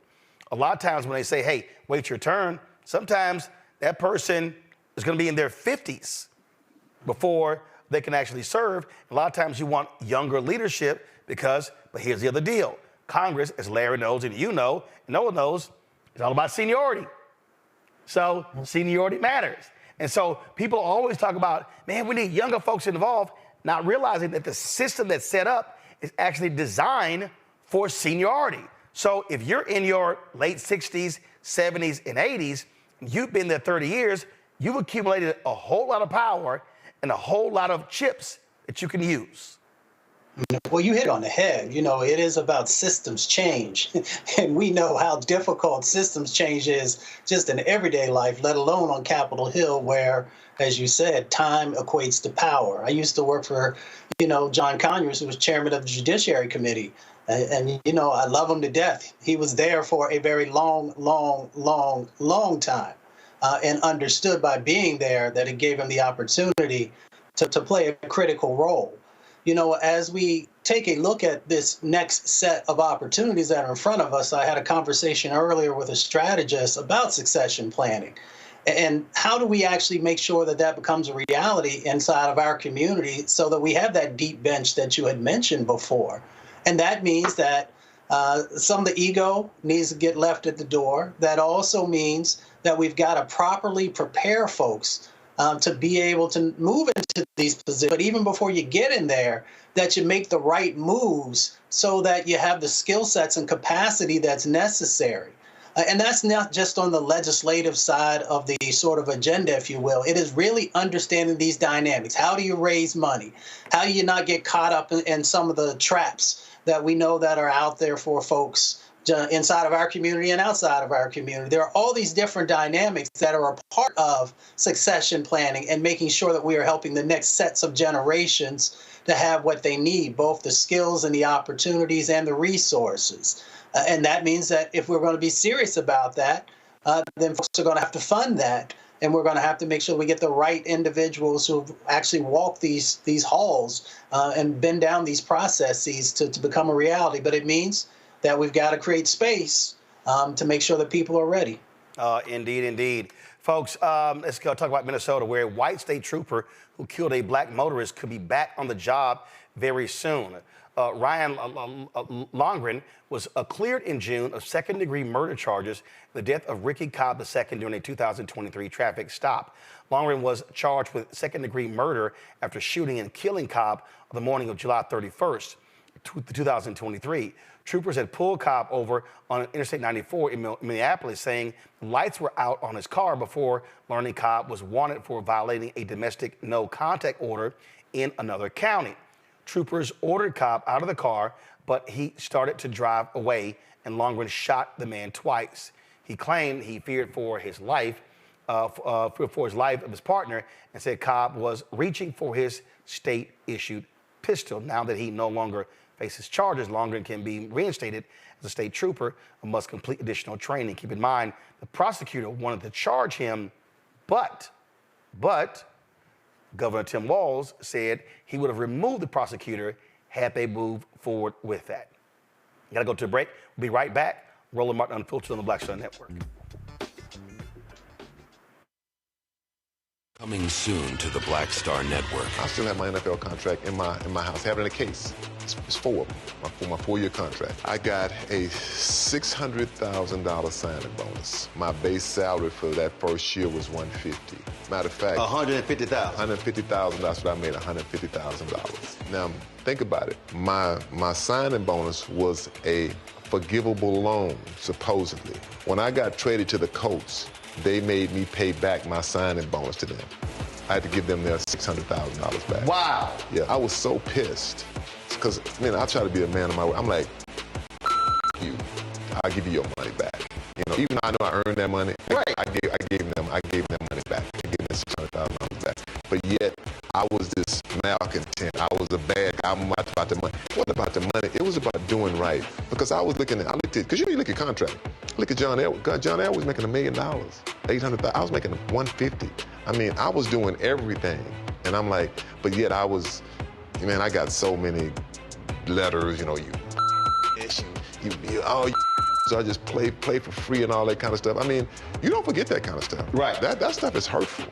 Speaker 1: A lot of times when they say, hey, wait your turn, sometimes that person is going to be in their 50s before they can actually serve. A lot of times you want younger leadership but here's the other deal. Congress, as Larry knows and no one knows, it's all about seniority. So seniority matters. And so people always talk about, man, we need younger folks involved, not realizing that the system that's set up is actually designed for seniority. So if you're in your late 60s, 70s, and 80s, you've been there 30 years, you've accumulated a whole lot of power and a whole lot of chips that you can use.
Speaker 18: Well, you hit on the head. It is about systems change. And we know how difficult systems change is just in everyday life, let alone on Capitol Hill, where, as you said, time equates to power. I used to work for, John Conyers, who was chairman of the Judiciary Committee. And I love him to death. He was there for a very long time. And understood by being there that it gave him the opportunity to play a critical role. As we take a look at this next set of opportunities that are in front of us, I had a conversation earlier with a strategist about succession planning. And how do we actually make sure that becomes a reality inside of our community so that we have that deep bench that you had mentioned before? And that means that some of the ego needs to get left at the door. That also means that we've got to properly prepare folks to be able to move into these positions. But even before you get in there, that you make the right moves so that you have the skill sets and capacity that's necessary. And that's not just on the legislative side of the sort of agenda, if you will. It is really understanding these dynamics. How do you raise money? How do you not get caught up in some of the traps that we know that are out there for folks inside of our community and outside of our community? There are all these different dynamics that are a part of succession planning and making sure that we are helping the next sets of generations to have what they need, both the skills and the opportunities and the resources. And that means that if we're going to be serious about that, then folks are going to have to fund that. And we're going to have to make sure we get the right individuals who actually walk these halls and bend down these processes to become a reality. But it means that we've got to create space to make sure that people are ready.
Speaker 1: Indeed, indeed. Folks, let's go talk about Minnesota, where a white state trooper who killed a black motorist could be back on the job very soon. Ryan Longren was cleared in June of second-degree murder charges, the death of Ricky Cobb II during a 2023 traffic stop. Longren was charged with second-degree murder after shooting and killing Cobb on the morning of July 31st, 2023. Troopers had pulled Cobb over on Interstate 94 in Minneapolis, saying lights were out on his car before learning Cobb was wanted for violating a domestic no-contact order in another county. Troopers ordered Cobb out of the car, but he started to drive away, and Longren shot the man twice. He claimed he feared for his life, of his partner, and said Cobb was reaching for his state-issued pistol. Now that he no longer faces charges, Longren can be reinstated as a state trooper and must complete additional training. Keep in mind, the prosecutor wanted to charge him, but Governor Tim Walz said he would have removed the prosecutor had they moved forward with that. Got to go to a break. We'll be right back. Roland Martin Unfiltered on the Black Star Network.
Speaker 12: Coming soon to the Black Star Network.
Speaker 13: I still have my NFL contract in my house. Having a case. It's 4 of them for my 4-year contract. I got a $600,000 signing bonus. My base salary for that first year was $150,000. Matter of fact,
Speaker 9: $150,000.
Speaker 13: $150,000. That's what I made. $150,000. Now think about it. My signing bonus was a forgivable loan, supposedly. When I got traded to the Colts, they made me pay back my signing bonus to them. I had to give them their $600,000 back.
Speaker 9: Wow.
Speaker 13: Yeah, I was so pissed. Because, I try to be a man of my word. I'm like, you, I'll give you your money back. Even though I know I earned that money, right. I gave them money back. I gave them $600,000 back. But yet, I was this malcontent. I was a bad guy. I'm not about the money. It wasn't about the money. It was about doing right. Because I looked at, because you look at contract. Look at John Elway. John Elway was making $1 million, $800,000. I was making $150,000. I was doing everything. And I'm like, but yet I was, I got so many letters, so I just play for free and all that kind of stuff. You don't forget that kind of stuff.
Speaker 9: Right.
Speaker 13: That stuff is hurtful.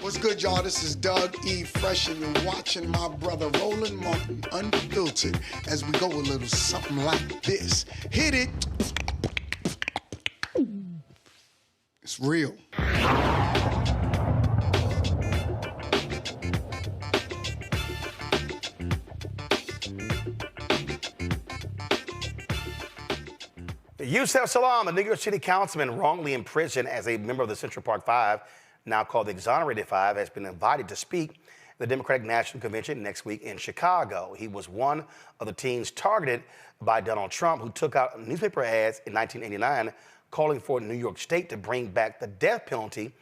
Speaker 14: What's good, y'all? This is Doug E. Fresh, and you're watching my brother Roland Martin Unfiltered as we go a little something like this. Hit it. It's real.
Speaker 1: Yusef Salaam, a New York City councilman wrongly imprisoned as a member of the Central Park Five, now called the Exonerated Five, has been invited to speak at the Democratic National Convention next week in Chicago. He was one of the teens targeted by Donald Trump, who took out newspaper ads in 1989 calling for New York State to bring back the death penalty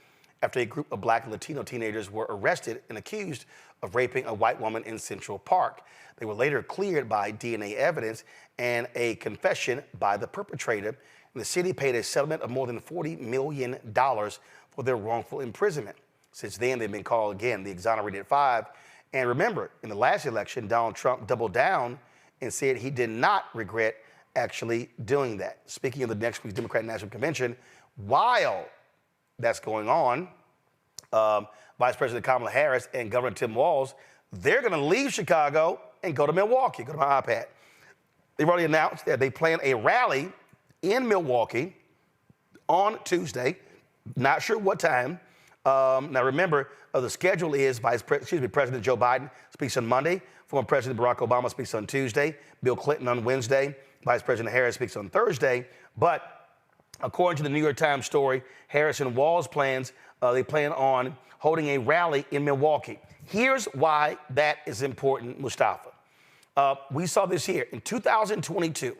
Speaker 1: after a group of Black and Latino teenagers were arrested and accused of raping a white woman in Central Park. They were later cleared by DNA evidence and a confession by the perpetrator. And the city paid a settlement of more than $40 million for their wrongful imprisonment. Since then, they've been called, again, the Exonerated Five. And remember, in the last election, Donald Trump doubled down and said he did not regret actually doing that. Speaking of the next week's Democratic National Convention, while that's going on, Vice President Kamala Harris and Governor Tim Walz, they're going to leave Chicago and go to Milwaukee. Go to my iPad. They've already announced that they plan a rally in Milwaukee on Tuesday. Not sure what time. Now remember, the schedule is President Joe Biden speaks on Monday. Former President Barack Obama speaks on Tuesday. Bill Clinton on Wednesday. Vice President Harris speaks on Thursday. But according to the New York Times story, Harris and Walz plans, they plan on holding a rally in Milwaukee. Here's why that is important, Mustafa. We saw this here. In 2022,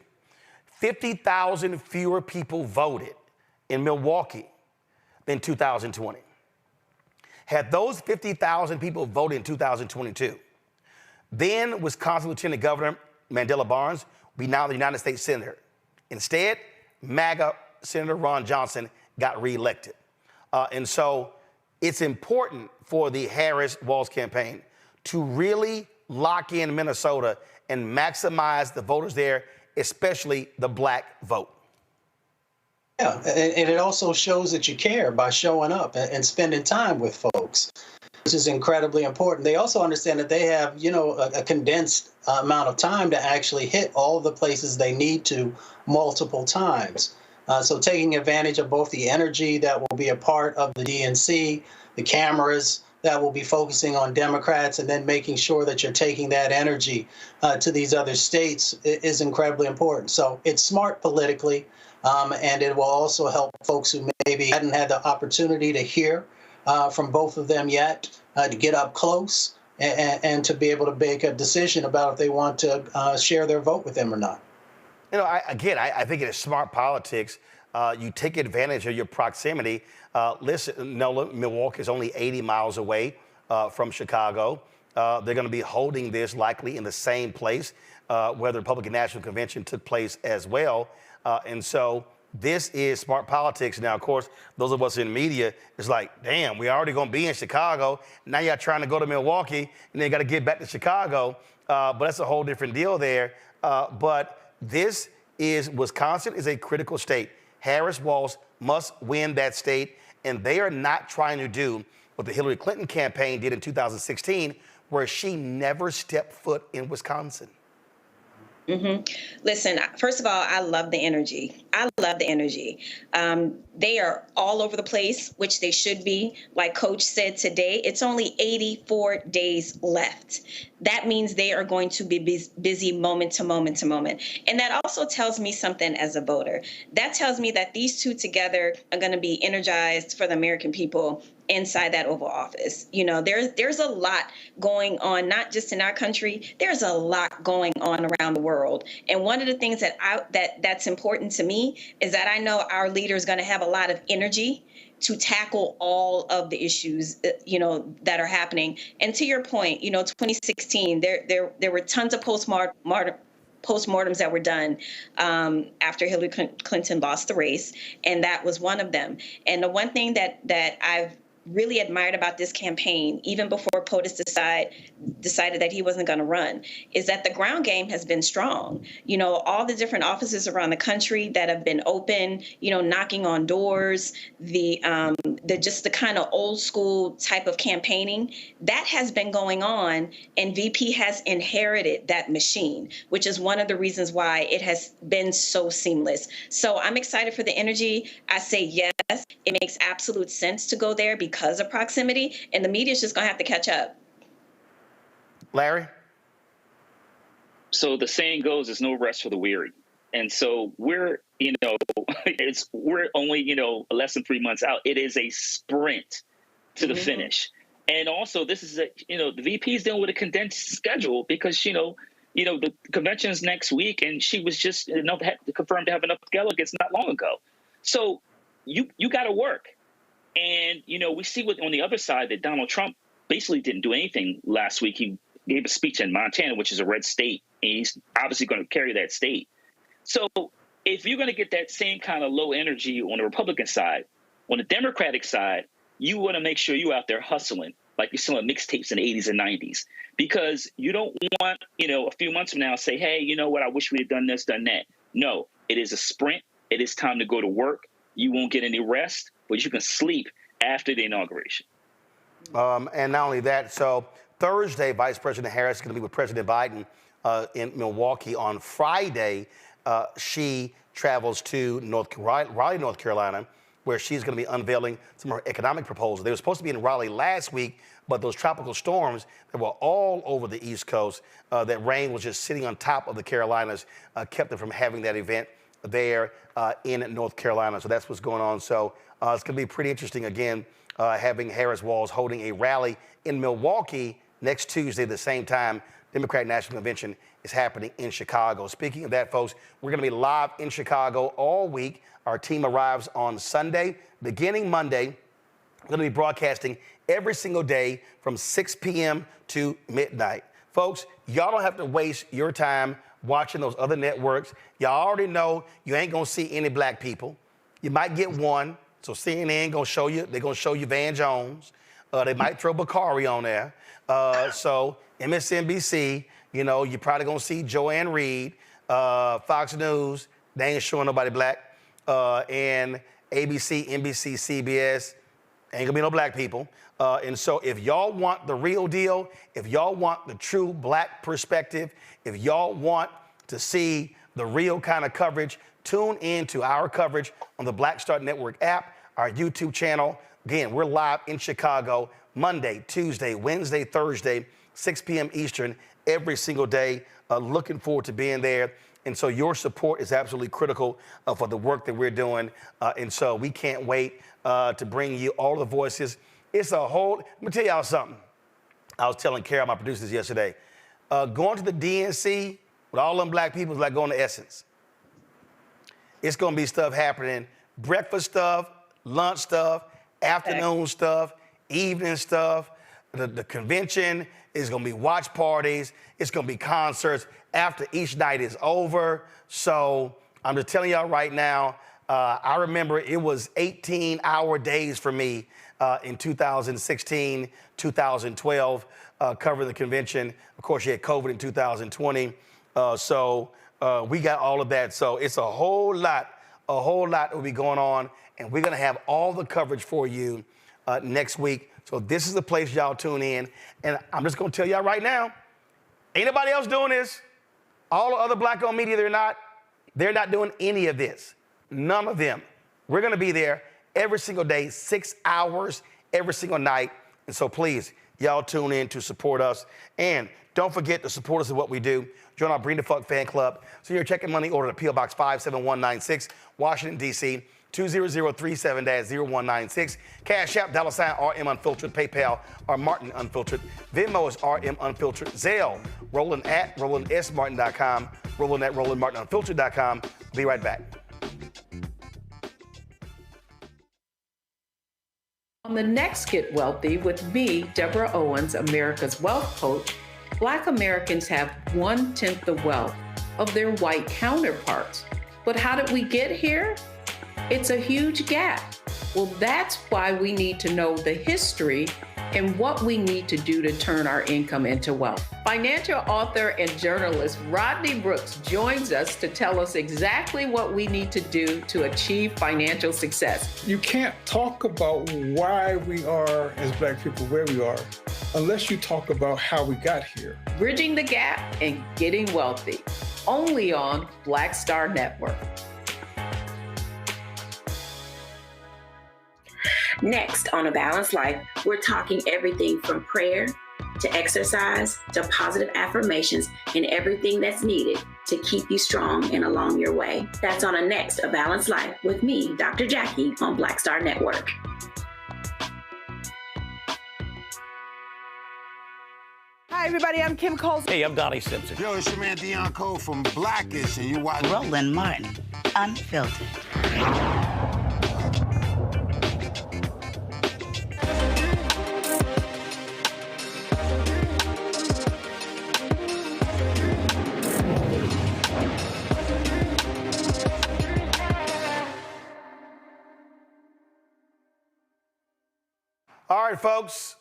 Speaker 1: 50,000 fewer people voted in Milwaukee than 2020. Had those 50,000 people voted in 2022, then Wisconsin Lieutenant Governor Mandela Barnes would be now the United States Senator. Instead, MAGA Senator Ron Johnson got reelected. And so it's important for the Harris-Walz campaign to really lock in Minnesota and maximize the voters there, especially the black vote.
Speaker 18: Yeah, and it also shows that you care by showing up and spending time with folks, which is incredibly important. They also understand that they have, a condensed amount of time to actually hit all of the places they need to multiple times. So taking advantage of both the energy that will be a part of the DNC, the cameras that will be focusing on Democrats, and then making sure that you're taking that energy to these other states is incredibly important. So it's smart politically. And it will also help folks who maybe hadn't had the opportunity to hear from both of them yet to get up close and to be able to make a decision about if they want to share their vote with them or not.
Speaker 1: I think it is smart politics. You take advantage of your proximity. Milwaukee is only 80 miles away from Chicago. They're going to be holding this likely in the same place where the Republican National Convention took place as well. And so this is smart politics. Now, of course, those of us in media, it's like, damn, we're already going to be in Chicago. Now you're trying to go to Milwaukee, and then you got to get back to Chicago. But that's a whole different deal there. But Wisconsin is a critical state. Harris-Walz must win that state, and they are not trying to do what the Hillary Clinton campaign did in 2016, where she never stepped foot in Wisconsin.
Speaker 19: Mm-hmm. Listen, first of all, I love the energy. They are all over the place, which they should be. Like Coach said today, it's only 84 days left. That means they are going to be busy moment to moment to moment. And that also tells me something as a voter. That tells me that these two together are going to be energized for the American people inside that Oval Office. There's a lot going on, not just in our country. There's a lot going on around the world. And one of the things that's important to me is that I know our leader is going to have a lot of energy to tackle all of the issues, that are happening. And to your point, 2016, there were tons of postmortems that were done after Hillary Clinton lost the race, and that was one of them. And the one thing that I've really admired about this campaign, even before POTUS decided that he wasn't going to run, is that the ground game has been strong. All the different offices around the country that have been open, knocking on doors, the kind of old school type of campaigning that has been going on, and VP has inherited that machine, which is one of the reasons why it has been so seamless. So I'm excited for the energy. I say yes, it makes absolute sense to go there because of proximity, and the media is just going to have to catch up.
Speaker 1: Larry?
Speaker 20: So the saying goes, there's no rest for the weary. And so we're only, less than 3 months out. It is a sprint to the finish. And also this is the VP is dealing with a condensed schedule because, the convention's next week, and she was just confirmed to have enough delegates not long ago. So you got to work. And, we see on the other side that Donald Trump basically didn't do anything last week. He gave a speech in Montana, which is a red state, and he's obviously going to carry that state. So if you're going to get that same kind of low energy on the Republican side, on the Democratic side, you want to make sure you're out there hustling like you're selling mixtapes in the 80s and 90s, because you don't want, a few months from now say, hey, you know what, I wish we had done this, done that. No, it is a sprint. It is time to go to work. You won't get any rest, but you can sleep after the inauguration.
Speaker 1: And not only that, so Thursday, Vice President Harris is going to be with President Biden in Milwaukee. On Friday, she travels to Raleigh, North Carolina, where she's going to be unveiling some of her economic proposals. They were supposed to be in Raleigh last week, but those tropical storms that were all over the East Coast, that rain was just sitting on top of the Carolinas, kept them from having that event there in North Carolina. So that's what's going on. So it's going to be pretty interesting, again, having Harris-Walz holding a rally in Milwaukee next Tuesday, the same time Democratic National Convention is happening in Chicago. Speaking of that, folks, we're going to be live in Chicago all week. Our team arrives on Sunday. Beginning Monday, we're going to be broadcasting every single day from 6 p.m. to midnight. Folks, y'all don't have to waste your time watching those other networks. Y'all already know you ain't going to see any black people. You might get one. So CNN going to show you, they're going to show you Van Jones. They might throw Bakari on there. So MSNBC, you know, you're probably going to see Joanne Reed. Fox News, they ain't showing nobody black. And ABC, NBC, CBS, ain't gonna be no black people. And so if y'all want the real deal, if y'all want the true black perspective, if y'all want to see the real kind of coverage, tune in to our coverage on the Black Star Network app, our YouTube channel. Again, we're live in Chicago Monday, Tuesday, Wednesday, Thursday, 6 p.m. Eastern, every single day. Looking forward to being there. And so your support is absolutely critical for the work that we're doing. And so we can't wait to bring you all the voices. It's a whole, let me tell y'all something. I was telling Carol, my producers, yesterday, going to the DNC with all them black people is like going to Essence. It's going to be stuff happening, breakfast stuff, lunch stuff, afternoon stuff, evening stuff. The convention is going to be watch parties. It's going to be concerts after each night is over. So I'm just telling y'all right now, I remember it was 18-hour days for me in 2016, 2012, covering the convention. Of course, you had COVID in 2020. So we got all of that. So it's a whole lot that will be going on. And we're going to have all the coverage for you next week. So this is the place y'all tune in. And I'm just going to tell y'all right now, ain't nobody else doing this. All the other black-owned media, they're not doing any of this. None of them. We're going to be there every single day, 6 hours every single night. And so please, y'all tune in to support us. And don't forget to support us in what we do. Join our Bring the Fuck fan club. So you're checking money order to P.O. Box 57196, Washington, D.C., 20037-0196. Cash App, $RM Unfiltered. PayPal, R Martin Unfiltered. Venmo is RM Unfiltered. Zelle, Roland at RolandSMartin.com. Roland at RolandMartinUnfiltered.com. Be right back.
Speaker 7: On the next Get Wealthy with me, Deborah Owens, America's Wealth Coach, Black Americans have 1/10 the wealth of their white counterparts. But how did we get here? It's a huge gap. Well, that's why we need to know the history and what we need to do to turn our income into wealth. Financial author and journalist Rodney Brooks joins us to tell us exactly what we need to do to achieve financial success.
Speaker 8: You can't talk about why we are, as black people, where we are, unless you talk about how we got here.
Speaker 7: Bridging the gap and getting wealthy, only on Black Star Network.
Speaker 6: Next on A Balanced Life, we're talking everything from prayer to exercise to positive affirmations and everything that's needed to keep you strong and along your way. That's on a next A Balanced Life with me, Dr. Jackie, on Black Star Network.
Speaker 15: Hi, everybody. I'm Kim Coles.
Speaker 17: Hey, I'm Donnie Simpson.
Speaker 21: Yo, it's your man Deion Cole from Blackish, and you watch
Speaker 23: Roland Martin, Unfiltered.
Speaker 1: All right, folks.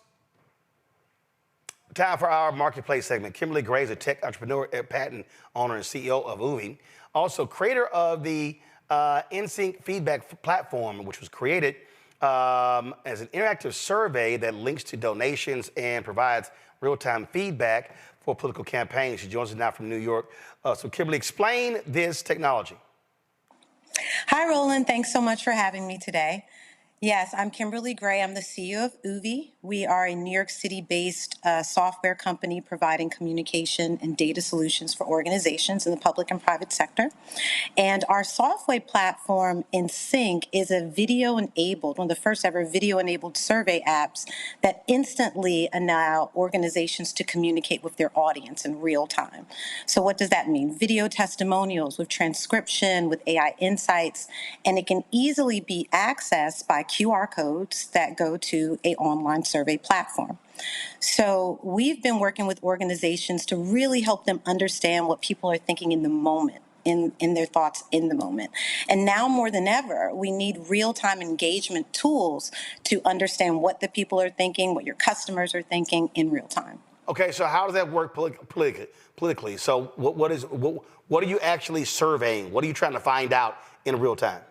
Speaker 1: Time for our marketplace segment. Kimberly Gray is a tech entrepreneur, patent owner, and CEO of Uvi. Also, creator of the NSYNC feedback platform, which was created as an interactive survey that links to donations and provides real-time feedback for political campaigns. She joins us now from New York. So Kimberly, explain this technology.
Speaker 3: Hi, Roland. Thanks so much for having me today. Yes, I'm Kimberly Gray. I'm the CEO of UVI. We are a New York City-based software company providing communication and data solutions for organizations in the public and private sector. And our software platform, InSync, is a video-enabled, one of the first ever video-enabled survey apps that instantly allow organizations to communicate with their audience in real time. So what does that mean? Video testimonials with transcription, with AI insights, and it can easily be accessed by QR codes that go to an online survey platform. So we've been working with organizations to really help them understand what people are thinking in the moment, in their thoughts in the moment. And now more than ever, we need real-time engagement tools to understand what the people are thinking, what your customers are thinking in real time.
Speaker 1: Okay, so how does that work politically? So what are you actually surveying? What are you trying to find out in real time?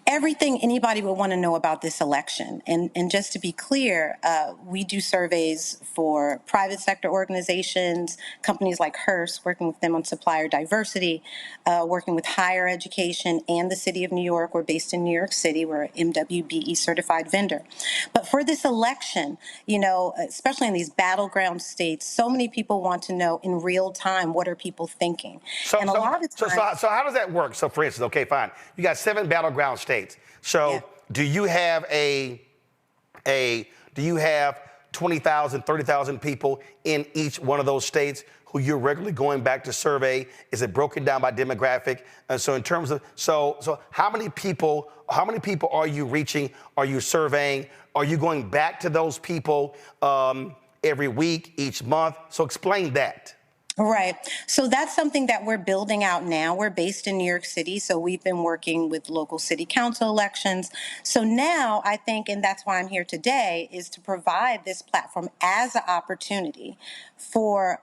Speaker 3: Everything anybody would want to know about this election. And just to be clear, we do surveys for private sector organizations, companies like Hearst, working with them on supplier diversity, working with higher education and the city of New York. We're based in New York City. We're an MWBE certified vendor. But for this election, you know, especially in these battleground states, so many people want to know in real time, what are people thinking?
Speaker 1: So how does that work? So for instance, okay, fine. You got 7 battleground states. So do you have do you have 20,000, 30,000 people in each one of those states who you're regularly going back to survey? Is it broken down by demographic? And so in terms of, so how many people are you reaching? Are you surveying? Are you going back to those people every week, each month? So explain that.
Speaker 3: Right. So that's something that we're building out now. We're based in New York City, so we've been working with local city council elections. So now I think, and that's why I'm here today, is to provide this platform as an opportunity for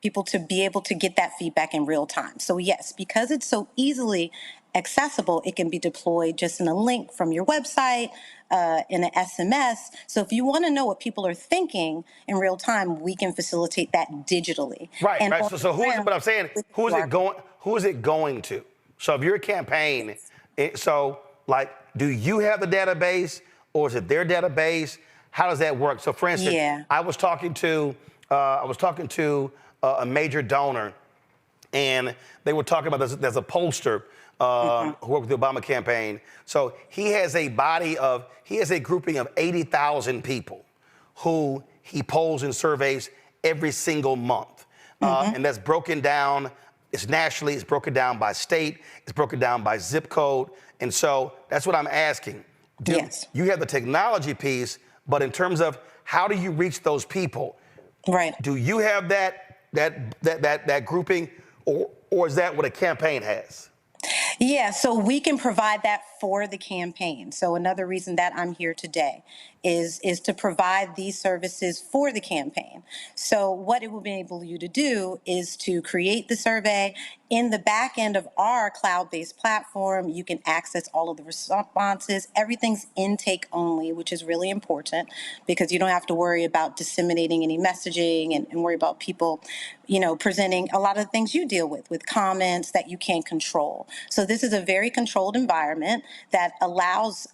Speaker 3: people to be able to get that feedback in real time. So yes, because it's so easily accessible, it can be deployed just in a link from your website, in an SMS. So if you want to know what people are thinking in real time, we can facilitate that digitally.
Speaker 1: Right, and right. So who is it, but I'm saying, who is it going to? So if you're a campaign, so like, do you have the database or is it their database? How does that work? So for instance, I was talking to a major donor, and they were talking about there's a pollster who worked with the Obama campaign. So he has a grouping of 80,000 people who he polls and surveys every single month. And that's broken down, it's nationally, it's broken down by state, it's broken down by zip code. And so that's what I'm asking. You have the technology piece, but in terms of how do you reach those people?
Speaker 3: Right.
Speaker 1: Do you have that grouping, or is that what a campaign has?
Speaker 3: Yeah, so we can provide that for the campaign. So another reason that I'm here today is to provide these services for the campaign. So what it will enable you to do is to create the survey. In the back end of our cloud-based platform, you can access all of the responses. Everything's intake only, which is really important because you don't have to worry about disseminating any messaging and worry about people, you know, presenting a lot of the things you deal with comments that you can't control. So this is a very controlled environment that allows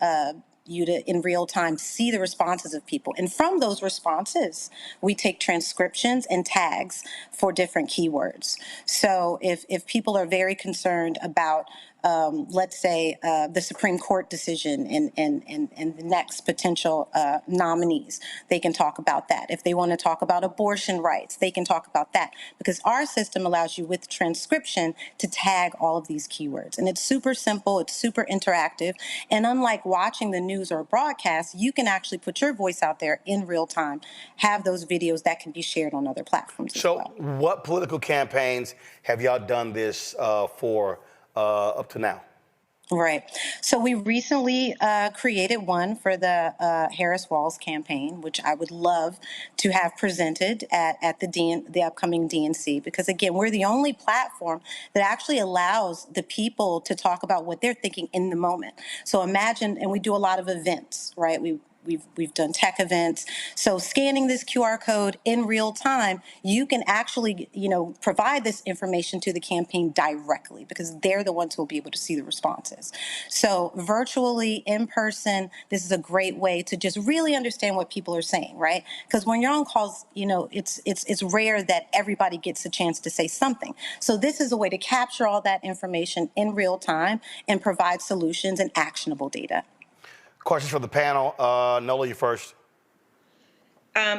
Speaker 3: you to, in real time, see the responses of people. And from those responses, we take transcriptions and tags for different keywords. So if people are very concerned about, let's say, the Supreme Court decision and the next potential nominees, they can talk about that. If they want to talk about abortion rights, they can talk about that. Because our system allows you with transcription to tag all of these keywords. And it's super simple, it's super interactive. And unlike watching the news or a broadcast, you can actually put your voice out there in real time, have those videos that can be shared on other platforms as well.
Speaker 1: So what political campaigns have y'all done this for up to now?
Speaker 3: Right. So we recently created one for the Harris-Walz campaign, which I would love to have presented at the upcoming DNC, because again, we're the only platform that actually allows the people to talk about what they're thinking in the moment. So imagine, and we do a lot of events, right? We've done tech events. So scanning this QR code in real time, you can actually, provide this information to the campaign directly, because they're the ones who will be able to see the responses. So virtually, in person, this is a great way to just really understand what people are saying, right? Because when you're on calls, it's rare that everybody gets a chance to say something. So this is a way to capture all that information in real time and provide solutions and actionable data.
Speaker 1: Questions for the panel. Nola, you first.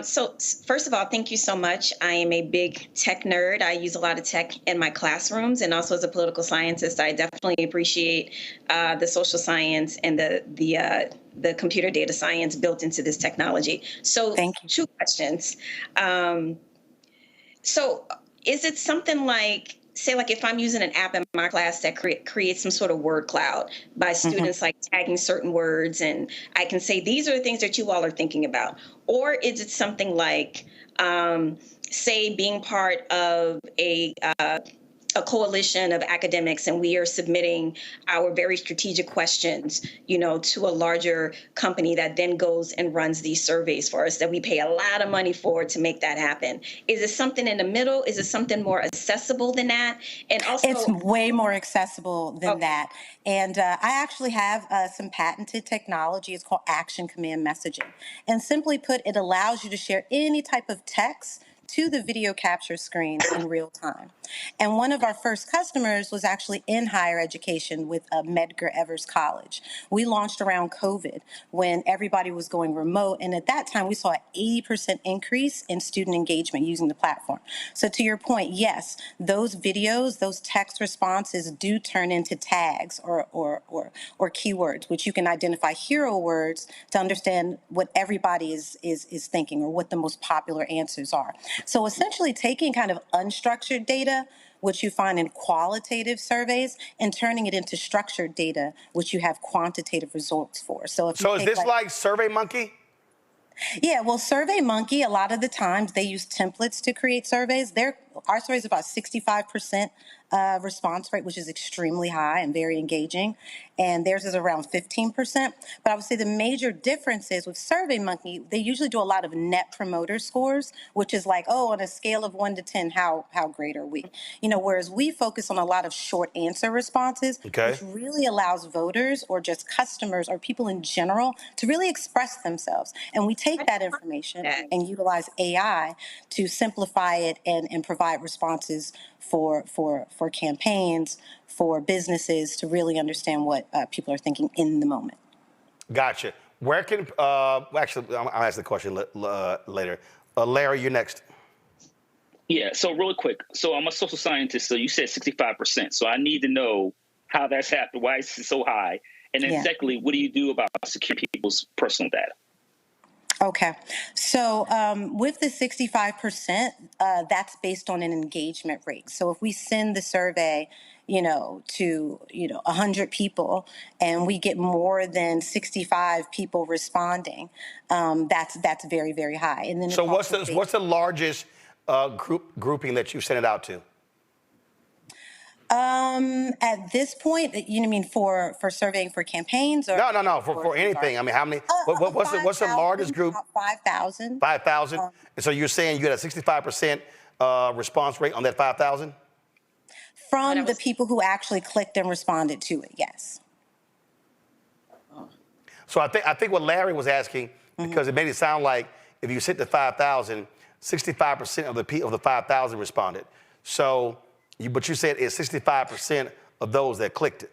Speaker 19: So first of all, thank you so much. I am a big tech nerd. I use a lot of tech in my classrooms, and also as a political scientist, I definitely appreciate the social science and the computer data science built into this technology. So two questions. So is it something like, say, like if I'm using an app in my class that creates some sort of word cloud by students like tagging certain words, and I can say, these are the things that you all are thinking about? Or is it something like, say, being part of a coalition of academics, and we are submitting our very strategic questions, to a larger company that then goes and runs these surveys for us that we pay a lot of money for to make that happen? Is it something in the middle? Is it something more accessible than that? And also,
Speaker 3: it's way more accessible than that. And I actually have some patented technology. It's called Action Command Messaging. And simply put, it allows you to share any type of text to the video capture screen in real time. And one of our first customers was actually in higher education with Medgar Evers College. We launched around COVID when everybody was going remote. And at that time, we saw an 80% increase in student engagement using the platform. So to your point, yes, those videos, those text responses do turn into tags or keywords, which you can identify hero words to understand what everybody is thinking or what the most popular answers are. So essentially taking kind of unstructured data, which you find in qualitative surveys, and turning it into structured data, which you have quantitative results for. So if
Speaker 1: is this like SurveyMonkey?
Speaker 3: Yeah, well, SurveyMonkey, a lot of the times they use templates to create surveys. Our survey is about 65% response rate, which is extremely high and very engaging. And theirs is around 15%. But I would say the major difference is with SurveyMonkey, they usually do a lot of net promoter scores, which is like, on a scale of 1 to 10, how great are we? Whereas we focus on a lot of short answer responses, which really allows voters or just customers or people in general to really express themselves. And we take that information and utilize AI to simplify it and provide responses for campaigns, for businesses to really understand what people are thinking in the moment.
Speaker 1: Gotcha. Where can, actually, I'll ask the question later. Larry, you're next.
Speaker 20: Yeah, so really quick. So I'm a social scientist, so you said 65%. So I need to know how that's happened, why it's so high. And then secondly, what do you do about securing people's personal data?
Speaker 3: Okay, so with the 65%, that's based on an engagement rate. So if we send the survey, to 100 people, and we get more than 65 people responding, that's very, very high. And then
Speaker 1: so what's the largest grouping that you sent it out to?
Speaker 3: At this point, you mean for surveying for campaigns, or
Speaker 1: no, for anything? I mean, how many? What's the largest group?
Speaker 3: 5,000.
Speaker 1: 5,000. And so you're saying you had a 65% response rate on that 5,000?
Speaker 3: From the people who actually clicked and responded to it, yes.
Speaker 1: So I think what Larry was asking, because it made it sound like if you sent the 5,000, 65% of the 5,000 responded. So. But you said it's 65% of those that clicked it.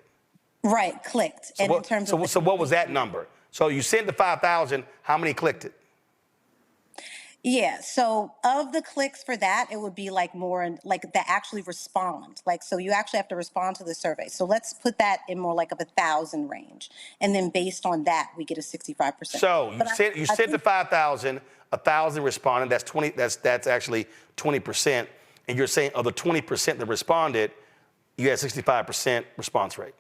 Speaker 3: Right, clicked.
Speaker 1: So what was that number? So you sent the 5,000, how many clicked it?
Speaker 3: Yeah, so of the clicks for that, it would be like more like that actually respond. Like, so you actually have to respond to the survey. So let's put that in more like of 1,000 range. And then based on that, we get a 65%.
Speaker 1: So you sent the 5,000, 1,000 responded, that's actually 20%. And you're saying of the 20% that responded, you had 65% response rate.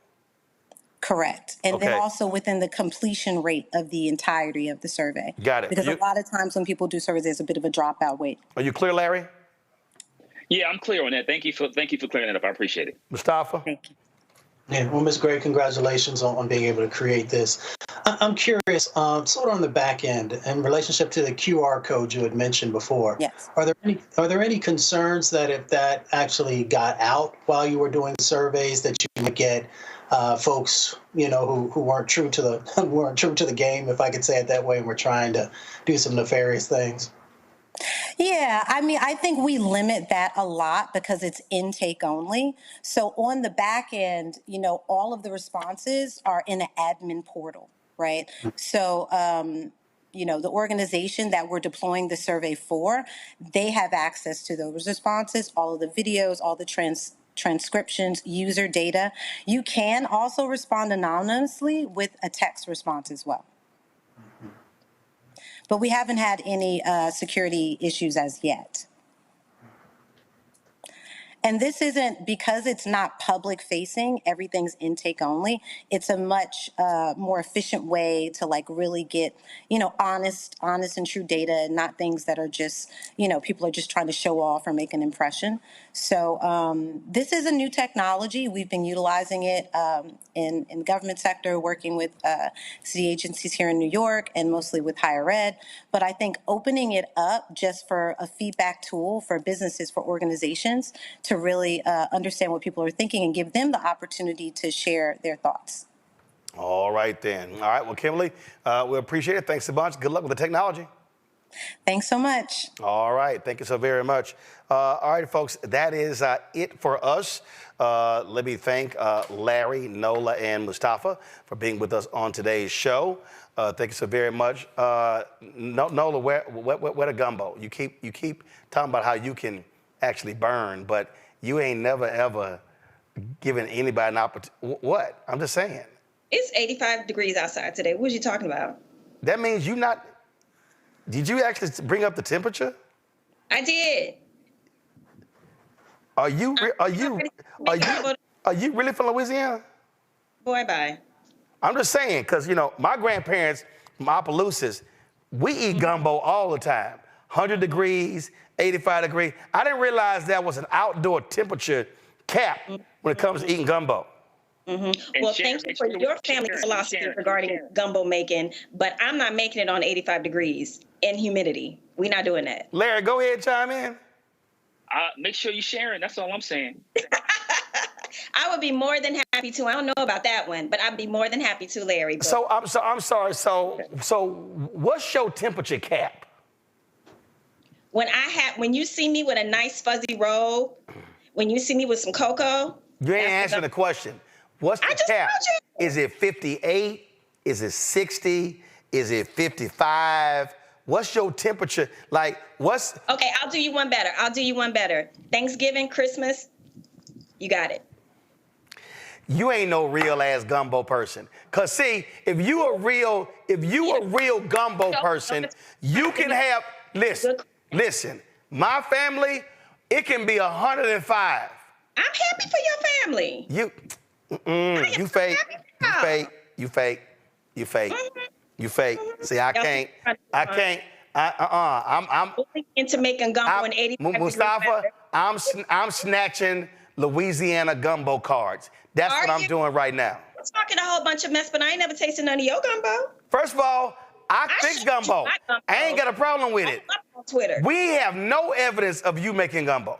Speaker 3: Correct. And then
Speaker 1: Okay.
Speaker 3: also within the completion rate of the entirety of the survey.
Speaker 1: Got it.
Speaker 3: Because a lot of times when people do surveys, there's a bit of a dropout rate.
Speaker 1: Are you clear, Larry?
Speaker 20: Yeah, I'm clear on that. Thank you for clearing that up. I appreciate it.
Speaker 1: Mustafa?
Speaker 3: Thank you.
Speaker 18: Yeah, well, Ms. Gray, congratulations on being able to create this. I'm curious, sort of on the back end, in relationship to the QR code you had mentioned before.
Speaker 3: Yes.
Speaker 18: Are there any concerns that if that actually got out while you were doing surveys, that you would get folks, who weren't true to the game, if I could say it that way, and were trying to do some nefarious things?
Speaker 3: Yeah, I mean, I think we limit that a lot because it's intake only. So on the back end, all of the responses are in an admin portal, right? So, the organization that we're deploying the survey for, they have access to those responses, all of the videos, all the transcriptions, user data. You can also respond anonymously with a text response as well. But we haven't had any security issues as yet. And this isn't, because it's not public facing, everything's intake only. It's a much more efficient way to really get, honest and true data, and not things that are just, people are just trying to show off or make an impression. So this is a new technology. We've been utilizing it in the government sector, working with city agencies here in New York and mostly with higher ed. But I think opening it up just for a feedback tool for businesses, for organizations, to really understand what people are thinking and give them the opportunity to share their thoughts.
Speaker 1: All right, then. All right, well, Kimberly, we appreciate it. Thanks a bunch. Good luck with the technology.
Speaker 3: Thanks so much.
Speaker 1: All right, thank you so very much. All right, folks, that is it for us. Let me thank Larry, Nola, and Mustafa for being with us on today's show. Thank you so very much. Nola, where the gumbo? You keep talking about how you can actually burn, but you ain't never, ever given anybody an opportunity. What? I'm just saying.
Speaker 19: It's 85 degrees outside today. What are you talking about?
Speaker 1: That means you not. Did you actually bring up the temperature?
Speaker 19: I did.
Speaker 1: Are you really from Louisiana?
Speaker 19: Boy, bye.
Speaker 1: I'm just saying, because, my grandparents from Opelousas, we eat gumbo all the time. 100 degrees, 85 degrees. I didn't realize that was an outdoor temperature cap when it comes to eating gumbo.
Speaker 19: Mm-hmm. Well, thank you for your family philosophy regarding gumbo making, but I'm not making it on 85 degrees and humidity. We're not doing that.
Speaker 1: Larry, go ahead, chime in.
Speaker 20: Make sure you're sharing. That's all I'm saying.
Speaker 19: I would be more than happy to. I don't know about that one, but I'd be more than happy to, Larry. But.
Speaker 1: So I'm sorry. So what's your temperature cap?
Speaker 19: When you see me with a nice fuzzy robe, when you see me with some cocoa.
Speaker 1: You ain't answering the question. What's the cap? Is it 58? Is it 60? Is it 55? What's your temperature? Okay,
Speaker 19: I'll do you one better. Thanksgiving, Christmas, you got it.
Speaker 1: You ain't no real ass gumbo person. Cause see, if you a real gumbo person, you can have, listen, my family, it can be 105.
Speaker 19: I'm happy for your family.
Speaker 1: You fake. See, I can't. I'm
Speaker 19: into making gumbo in 85
Speaker 1: Mustafa, I'm snatching Louisiana gumbo cards. That's what I'm doing right now.
Speaker 19: I'm talking a whole bunch of mess, but I ain't never tasted none of your gumbo.
Speaker 1: First of all, I fix gumbo. I ain't got a problem with it.
Speaker 19: On Twitter.
Speaker 1: We have no evidence of you making gumbo.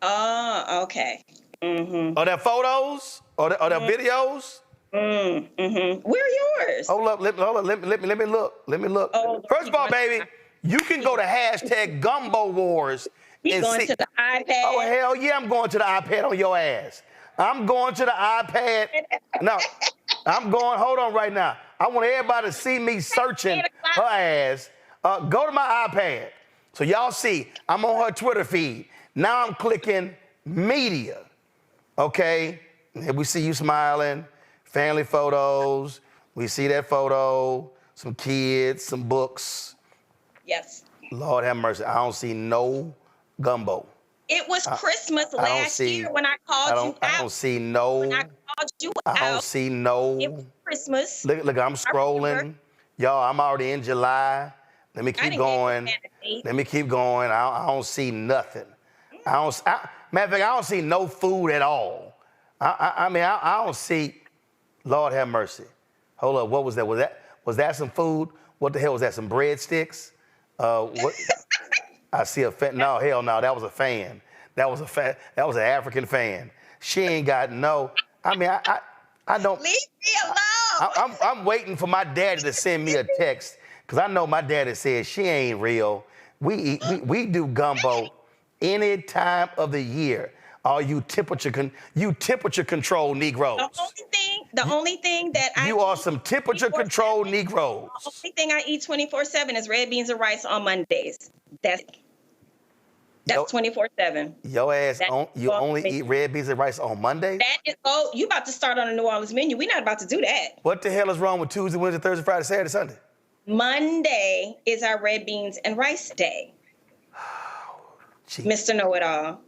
Speaker 19: Oh, okay. Mm-hmm.
Speaker 1: Are there photos? Are there videos?
Speaker 19: Mm-hmm. Where are yours?
Speaker 1: Hold up, let me look.
Speaker 19: Oh,
Speaker 1: first of all, baby, you can go to #GumboWars.
Speaker 19: You going to the iPad?
Speaker 1: Oh, hell yeah, I'm going to the iPad on your ass. I'm going to the iPad. No, hold on right now. I want everybody to see me searching her ass. Go to my iPad. So y'all see, I'm on her Twitter feed. Now I'm clicking media. Okay, and we see you smiling, family photos. We see that photo, some kids, some books.
Speaker 19: Yes.
Speaker 1: Lord have mercy, I don't see no gumbo.
Speaker 19: It was Christmas last year when I called you out.
Speaker 1: I don't see no
Speaker 19: called you
Speaker 1: I don't
Speaker 19: out.
Speaker 1: see no.
Speaker 19: It was Christmas.
Speaker 1: Look, I'm scrolling. Y'all, I'm already in July. Let me keep going. Let me keep going. I don't see nothing. Matter of fact, I don't see no food at all. I mean, I don't see. Lord have mercy. Hold up. What was that? Was that some food? What the hell was that? Some breadsticks? What? I see a fan. No, hell no. That was a fan. That was an African fan. She ain't got no. I mean, I don't.
Speaker 19: Leave me alone.
Speaker 1: I'm waiting for my daddy to send me a text because I know my daddy said she ain't real. We do gumbo any time of the year. All you temperature control Negroes.
Speaker 19: The only thing that
Speaker 1: you are some temperature control Negroes.
Speaker 19: The only thing I eat 24/7 is red beans and rice on Mondays. That's 24/7.
Speaker 1: Your ass, you only eat red beans and rice on Mondays?
Speaker 19: You about to start on a New Orleans menu. We're not about to do that.
Speaker 1: What the hell is wrong with Tuesday, Wednesday, Thursday, Friday, Saturday, Sunday?
Speaker 19: Monday is our red beans and rice day. Mr. Know-It-All.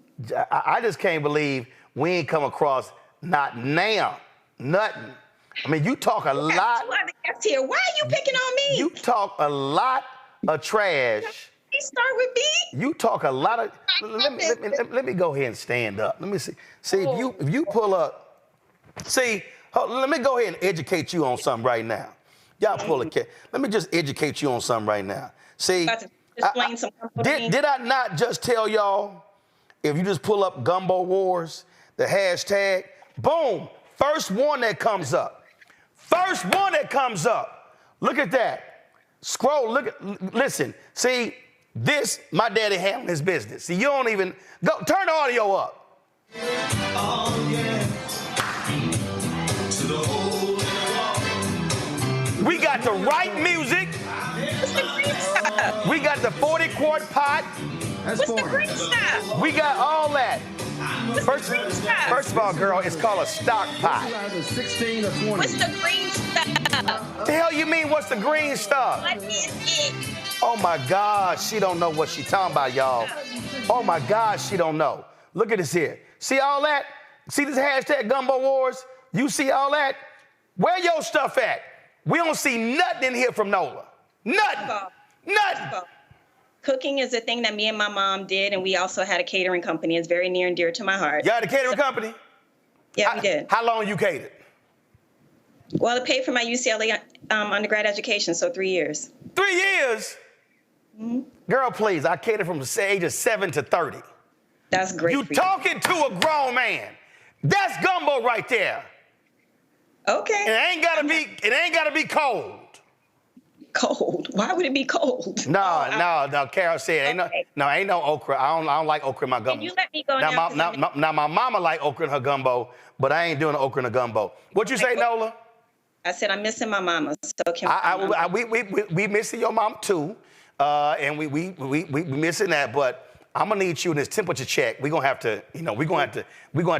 Speaker 1: I just can't believe we ain't come across not now, nothing. I mean, you talk a lot.
Speaker 19: Here. Why are you picking on me?
Speaker 1: You talk a lot of trash.
Speaker 19: You start with me.
Speaker 1: You talk a lot of. Let me go ahead and stand up. Let me see. See if you pull up. See, let me go ahead and educate you on something right now. Y'all pull a cat. Let me just educate you on something right now. See, did I not just tell y'all? If you just pull up Gumbo Wars, the hashtag, boom, first one that comes up. First one that comes up. Look at that. Scroll, listen. See, this, my daddy handling his business. See, you don't even, turn the audio up. Oh, yeah. We got the right music. We got the 40-quart pot.
Speaker 19: What's the green stuff?
Speaker 1: We got all that. First of all, girl, it's called a stock pot.
Speaker 19: 16 or 20. What's the green stuff?
Speaker 1: The hell you mean, what's the green stuff?
Speaker 19: What is it?
Speaker 1: Oh my God, she don't know what she talking about, y'all. Oh my God, she don't know. Look at this here. See all that? See this hashtag Gumbo Wars? You see all that? Where your stuff at? We don't see nothing in here from Nola. Nothing. Nothing.
Speaker 19: Cooking is a thing that me and my mom did, and we also had a catering company. It's very near and dear to my heart.
Speaker 1: You had a catering company?
Speaker 19: Yeah, we did.
Speaker 1: How long you catered?
Speaker 19: Well, it paid for my UCLA undergrad education, so 3 years.
Speaker 1: 3 years? Mm-hmm. Girl, please, I catered from the age of 7 to 30.
Speaker 19: That's great.
Speaker 1: You talking to a grown man. That's gumbo right there.
Speaker 19: Okay.
Speaker 1: It ain't gotta be cold.
Speaker 19: Cold? Why would it be cold?
Speaker 1: No. Carol said, ain't no okra. I don't like okra in my gumbo.
Speaker 19: Can you let me go
Speaker 1: now? My mama like okra in her gumbo, but I ain't doing the okra in the gumbo. What you say, Nola?
Speaker 19: I said I'm missing my mama. So can
Speaker 1: we missing your mom too, and we missing that. But I'm gonna need you in this temperature check. We're gonna have to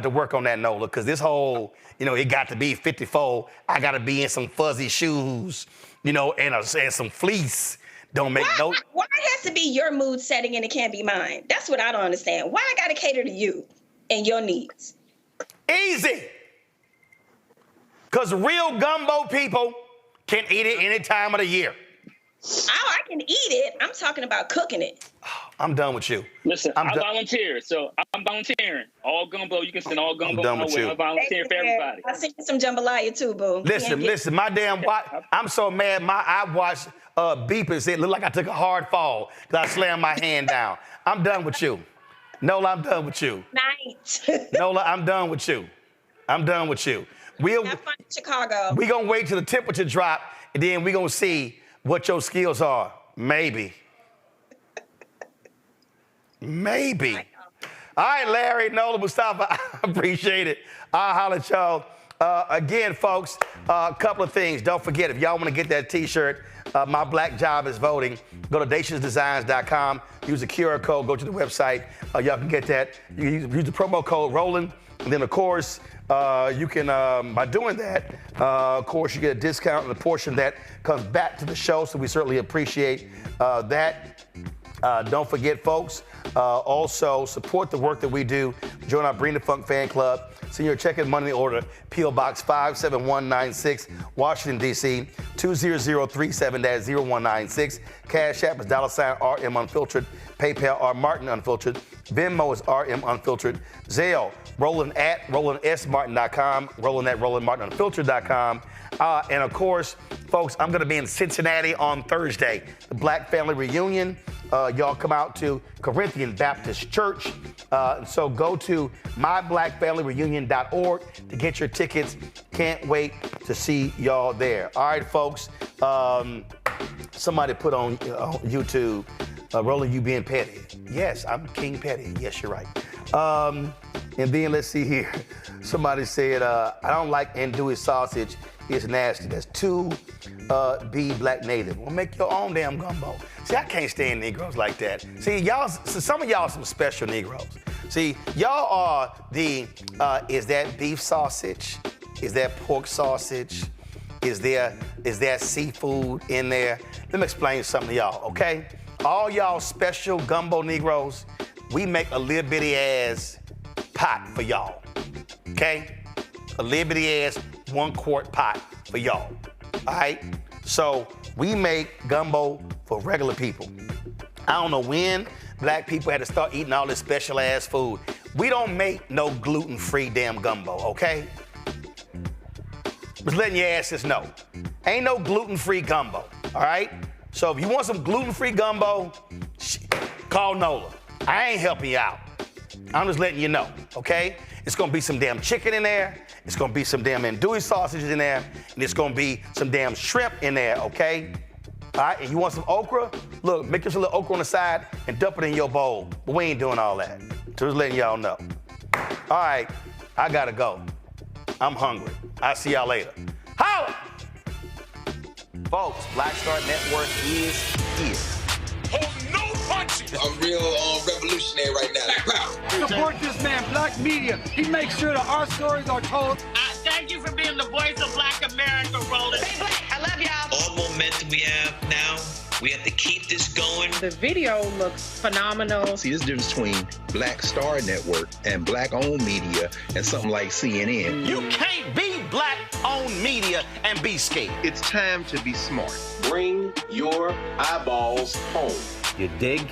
Speaker 1: work on that, Nola, because this whole, it got to be 54. I gotta be in some fuzzy shoes, and some fleece. Don't make no.
Speaker 19: Why it has to be your mood setting and it can't be mine? That's what I don't understand. Why I gotta cater to you and your needs?
Speaker 1: Easy. Because real gumbo people can eat it any time of the year.
Speaker 19: Oh, I can eat it. I'm talking about cooking it.
Speaker 1: I'm done with you.
Speaker 20: Listen, I volunteer, so I'm volunteering. All gumbo, you can send all gumbo.
Speaker 1: I'm done with you.
Speaker 20: I volunteer for everybody.
Speaker 19: I sent you some jambalaya too, boo.
Speaker 1: Listen, my damn I'm so mad. I watched beepers. It looked like I took a hard fall because I slammed my hand down. I'm done with you. Nola, I'm done with you.
Speaker 19: Night.
Speaker 1: Nola, I'm done with you. I'm done with you.
Speaker 19: Have fun in Chicago.
Speaker 1: We're going to wait till the temperature drop, and then we're going to see what your skills are. Maybe. Maybe. All right, Larry, Nola, Mustafa, I appreciate it. I'll holler at y'all. Again, folks, a couple of things. Don't forget, if y'all want to get that T-shirt, My Black Job is Voting, go to daciousdesigns.com, use the QR code, go to the website. Y'all can get that. You can use the promo code ROLLIN', and then, of course, you can, by doing that, of course, you get a discount, and a portion of that comes back to the show, so we certainly appreciate that. Don't forget, folks, also support the work that we do. Join our Bring the Funk fan club. Send your check and money order, P.O. Box 57196, Washington, D.C., 20037-0196. Cash App is $RM Unfiltered. PayPal, R Martin Unfiltered. Venmo is RM Unfiltered. Zelle, Roland at RolandSMartin.com, Roland at RolandMartinUnfiltered.com. And of course, folks, I'm going to be in Cincinnati on Thursday, the Black Family Reunion. Y'all come out to Corinthian Baptist Church. So go to myblackfamilyreunion.org to get your tickets. Can't wait to see y'all there. All right, folks. Somebody put on YouTube, Roland, you being petty. Yes, I'm King Petty. Yes, you're right. And then let's see here. Somebody said, I don't like andouille sausage. It's nasty. That's 2B Black Native. Well, make your own damn gumbo. See, I can't stand Negroes like that. See, y'all, some of y'all are some special Negroes. See, y'all are the, is that beef sausage? Is that pork sausage? Is there seafood in there? Let me explain something to y'all, okay? All y'all special gumbo Negroes, we make a little bitty ass pot for y'all, okay? A little bitty ass 1 quart pot for y'all, all right? So we make gumbo for regular people. I don't know when black people had to start eating all this special ass food. We don't make no gluten-free damn gumbo, okay? Just letting your asses know. Ain't no gluten-free gumbo, all right? So if you want some gluten-free gumbo, call Nola. I ain't helping you out. I'm just letting you know, okay? It's gonna be some damn chicken in there. It's gonna be some damn andouille sausages in there. And it's gonna be some damn shrimp in there, okay? All right, and you want some okra? Look, make yourself a little okra on the side and dump it in your bowl. But we ain't doing all that. Just letting y'all know. All right, I gotta go. I'm hungry. I'll see y'all later. Holla! Folks, Black Star Network is here.
Speaker 4: Hold no punches! I'm real revolutionary right now.
Speaker 17: Support this man, Black Media. He makes sure that our stories are told.
Speaker 22: Thank you for being the voice of Black America, Roland.
Speaker 24: Stay black. I love y'all.
Speaker 25: All momentum we have now, we have to keep this going.
Speaker 7: The video looks phenomenal.
Speaker 26: See, this difference between Black Star Network and black-owned media and something like CNN.
Speaker 1: You can't be black-owned media and be scared.
Speaker 26: It's time to be smart.
Speaker 4: Bring your eyeballs home.
Speaker 26: You dig?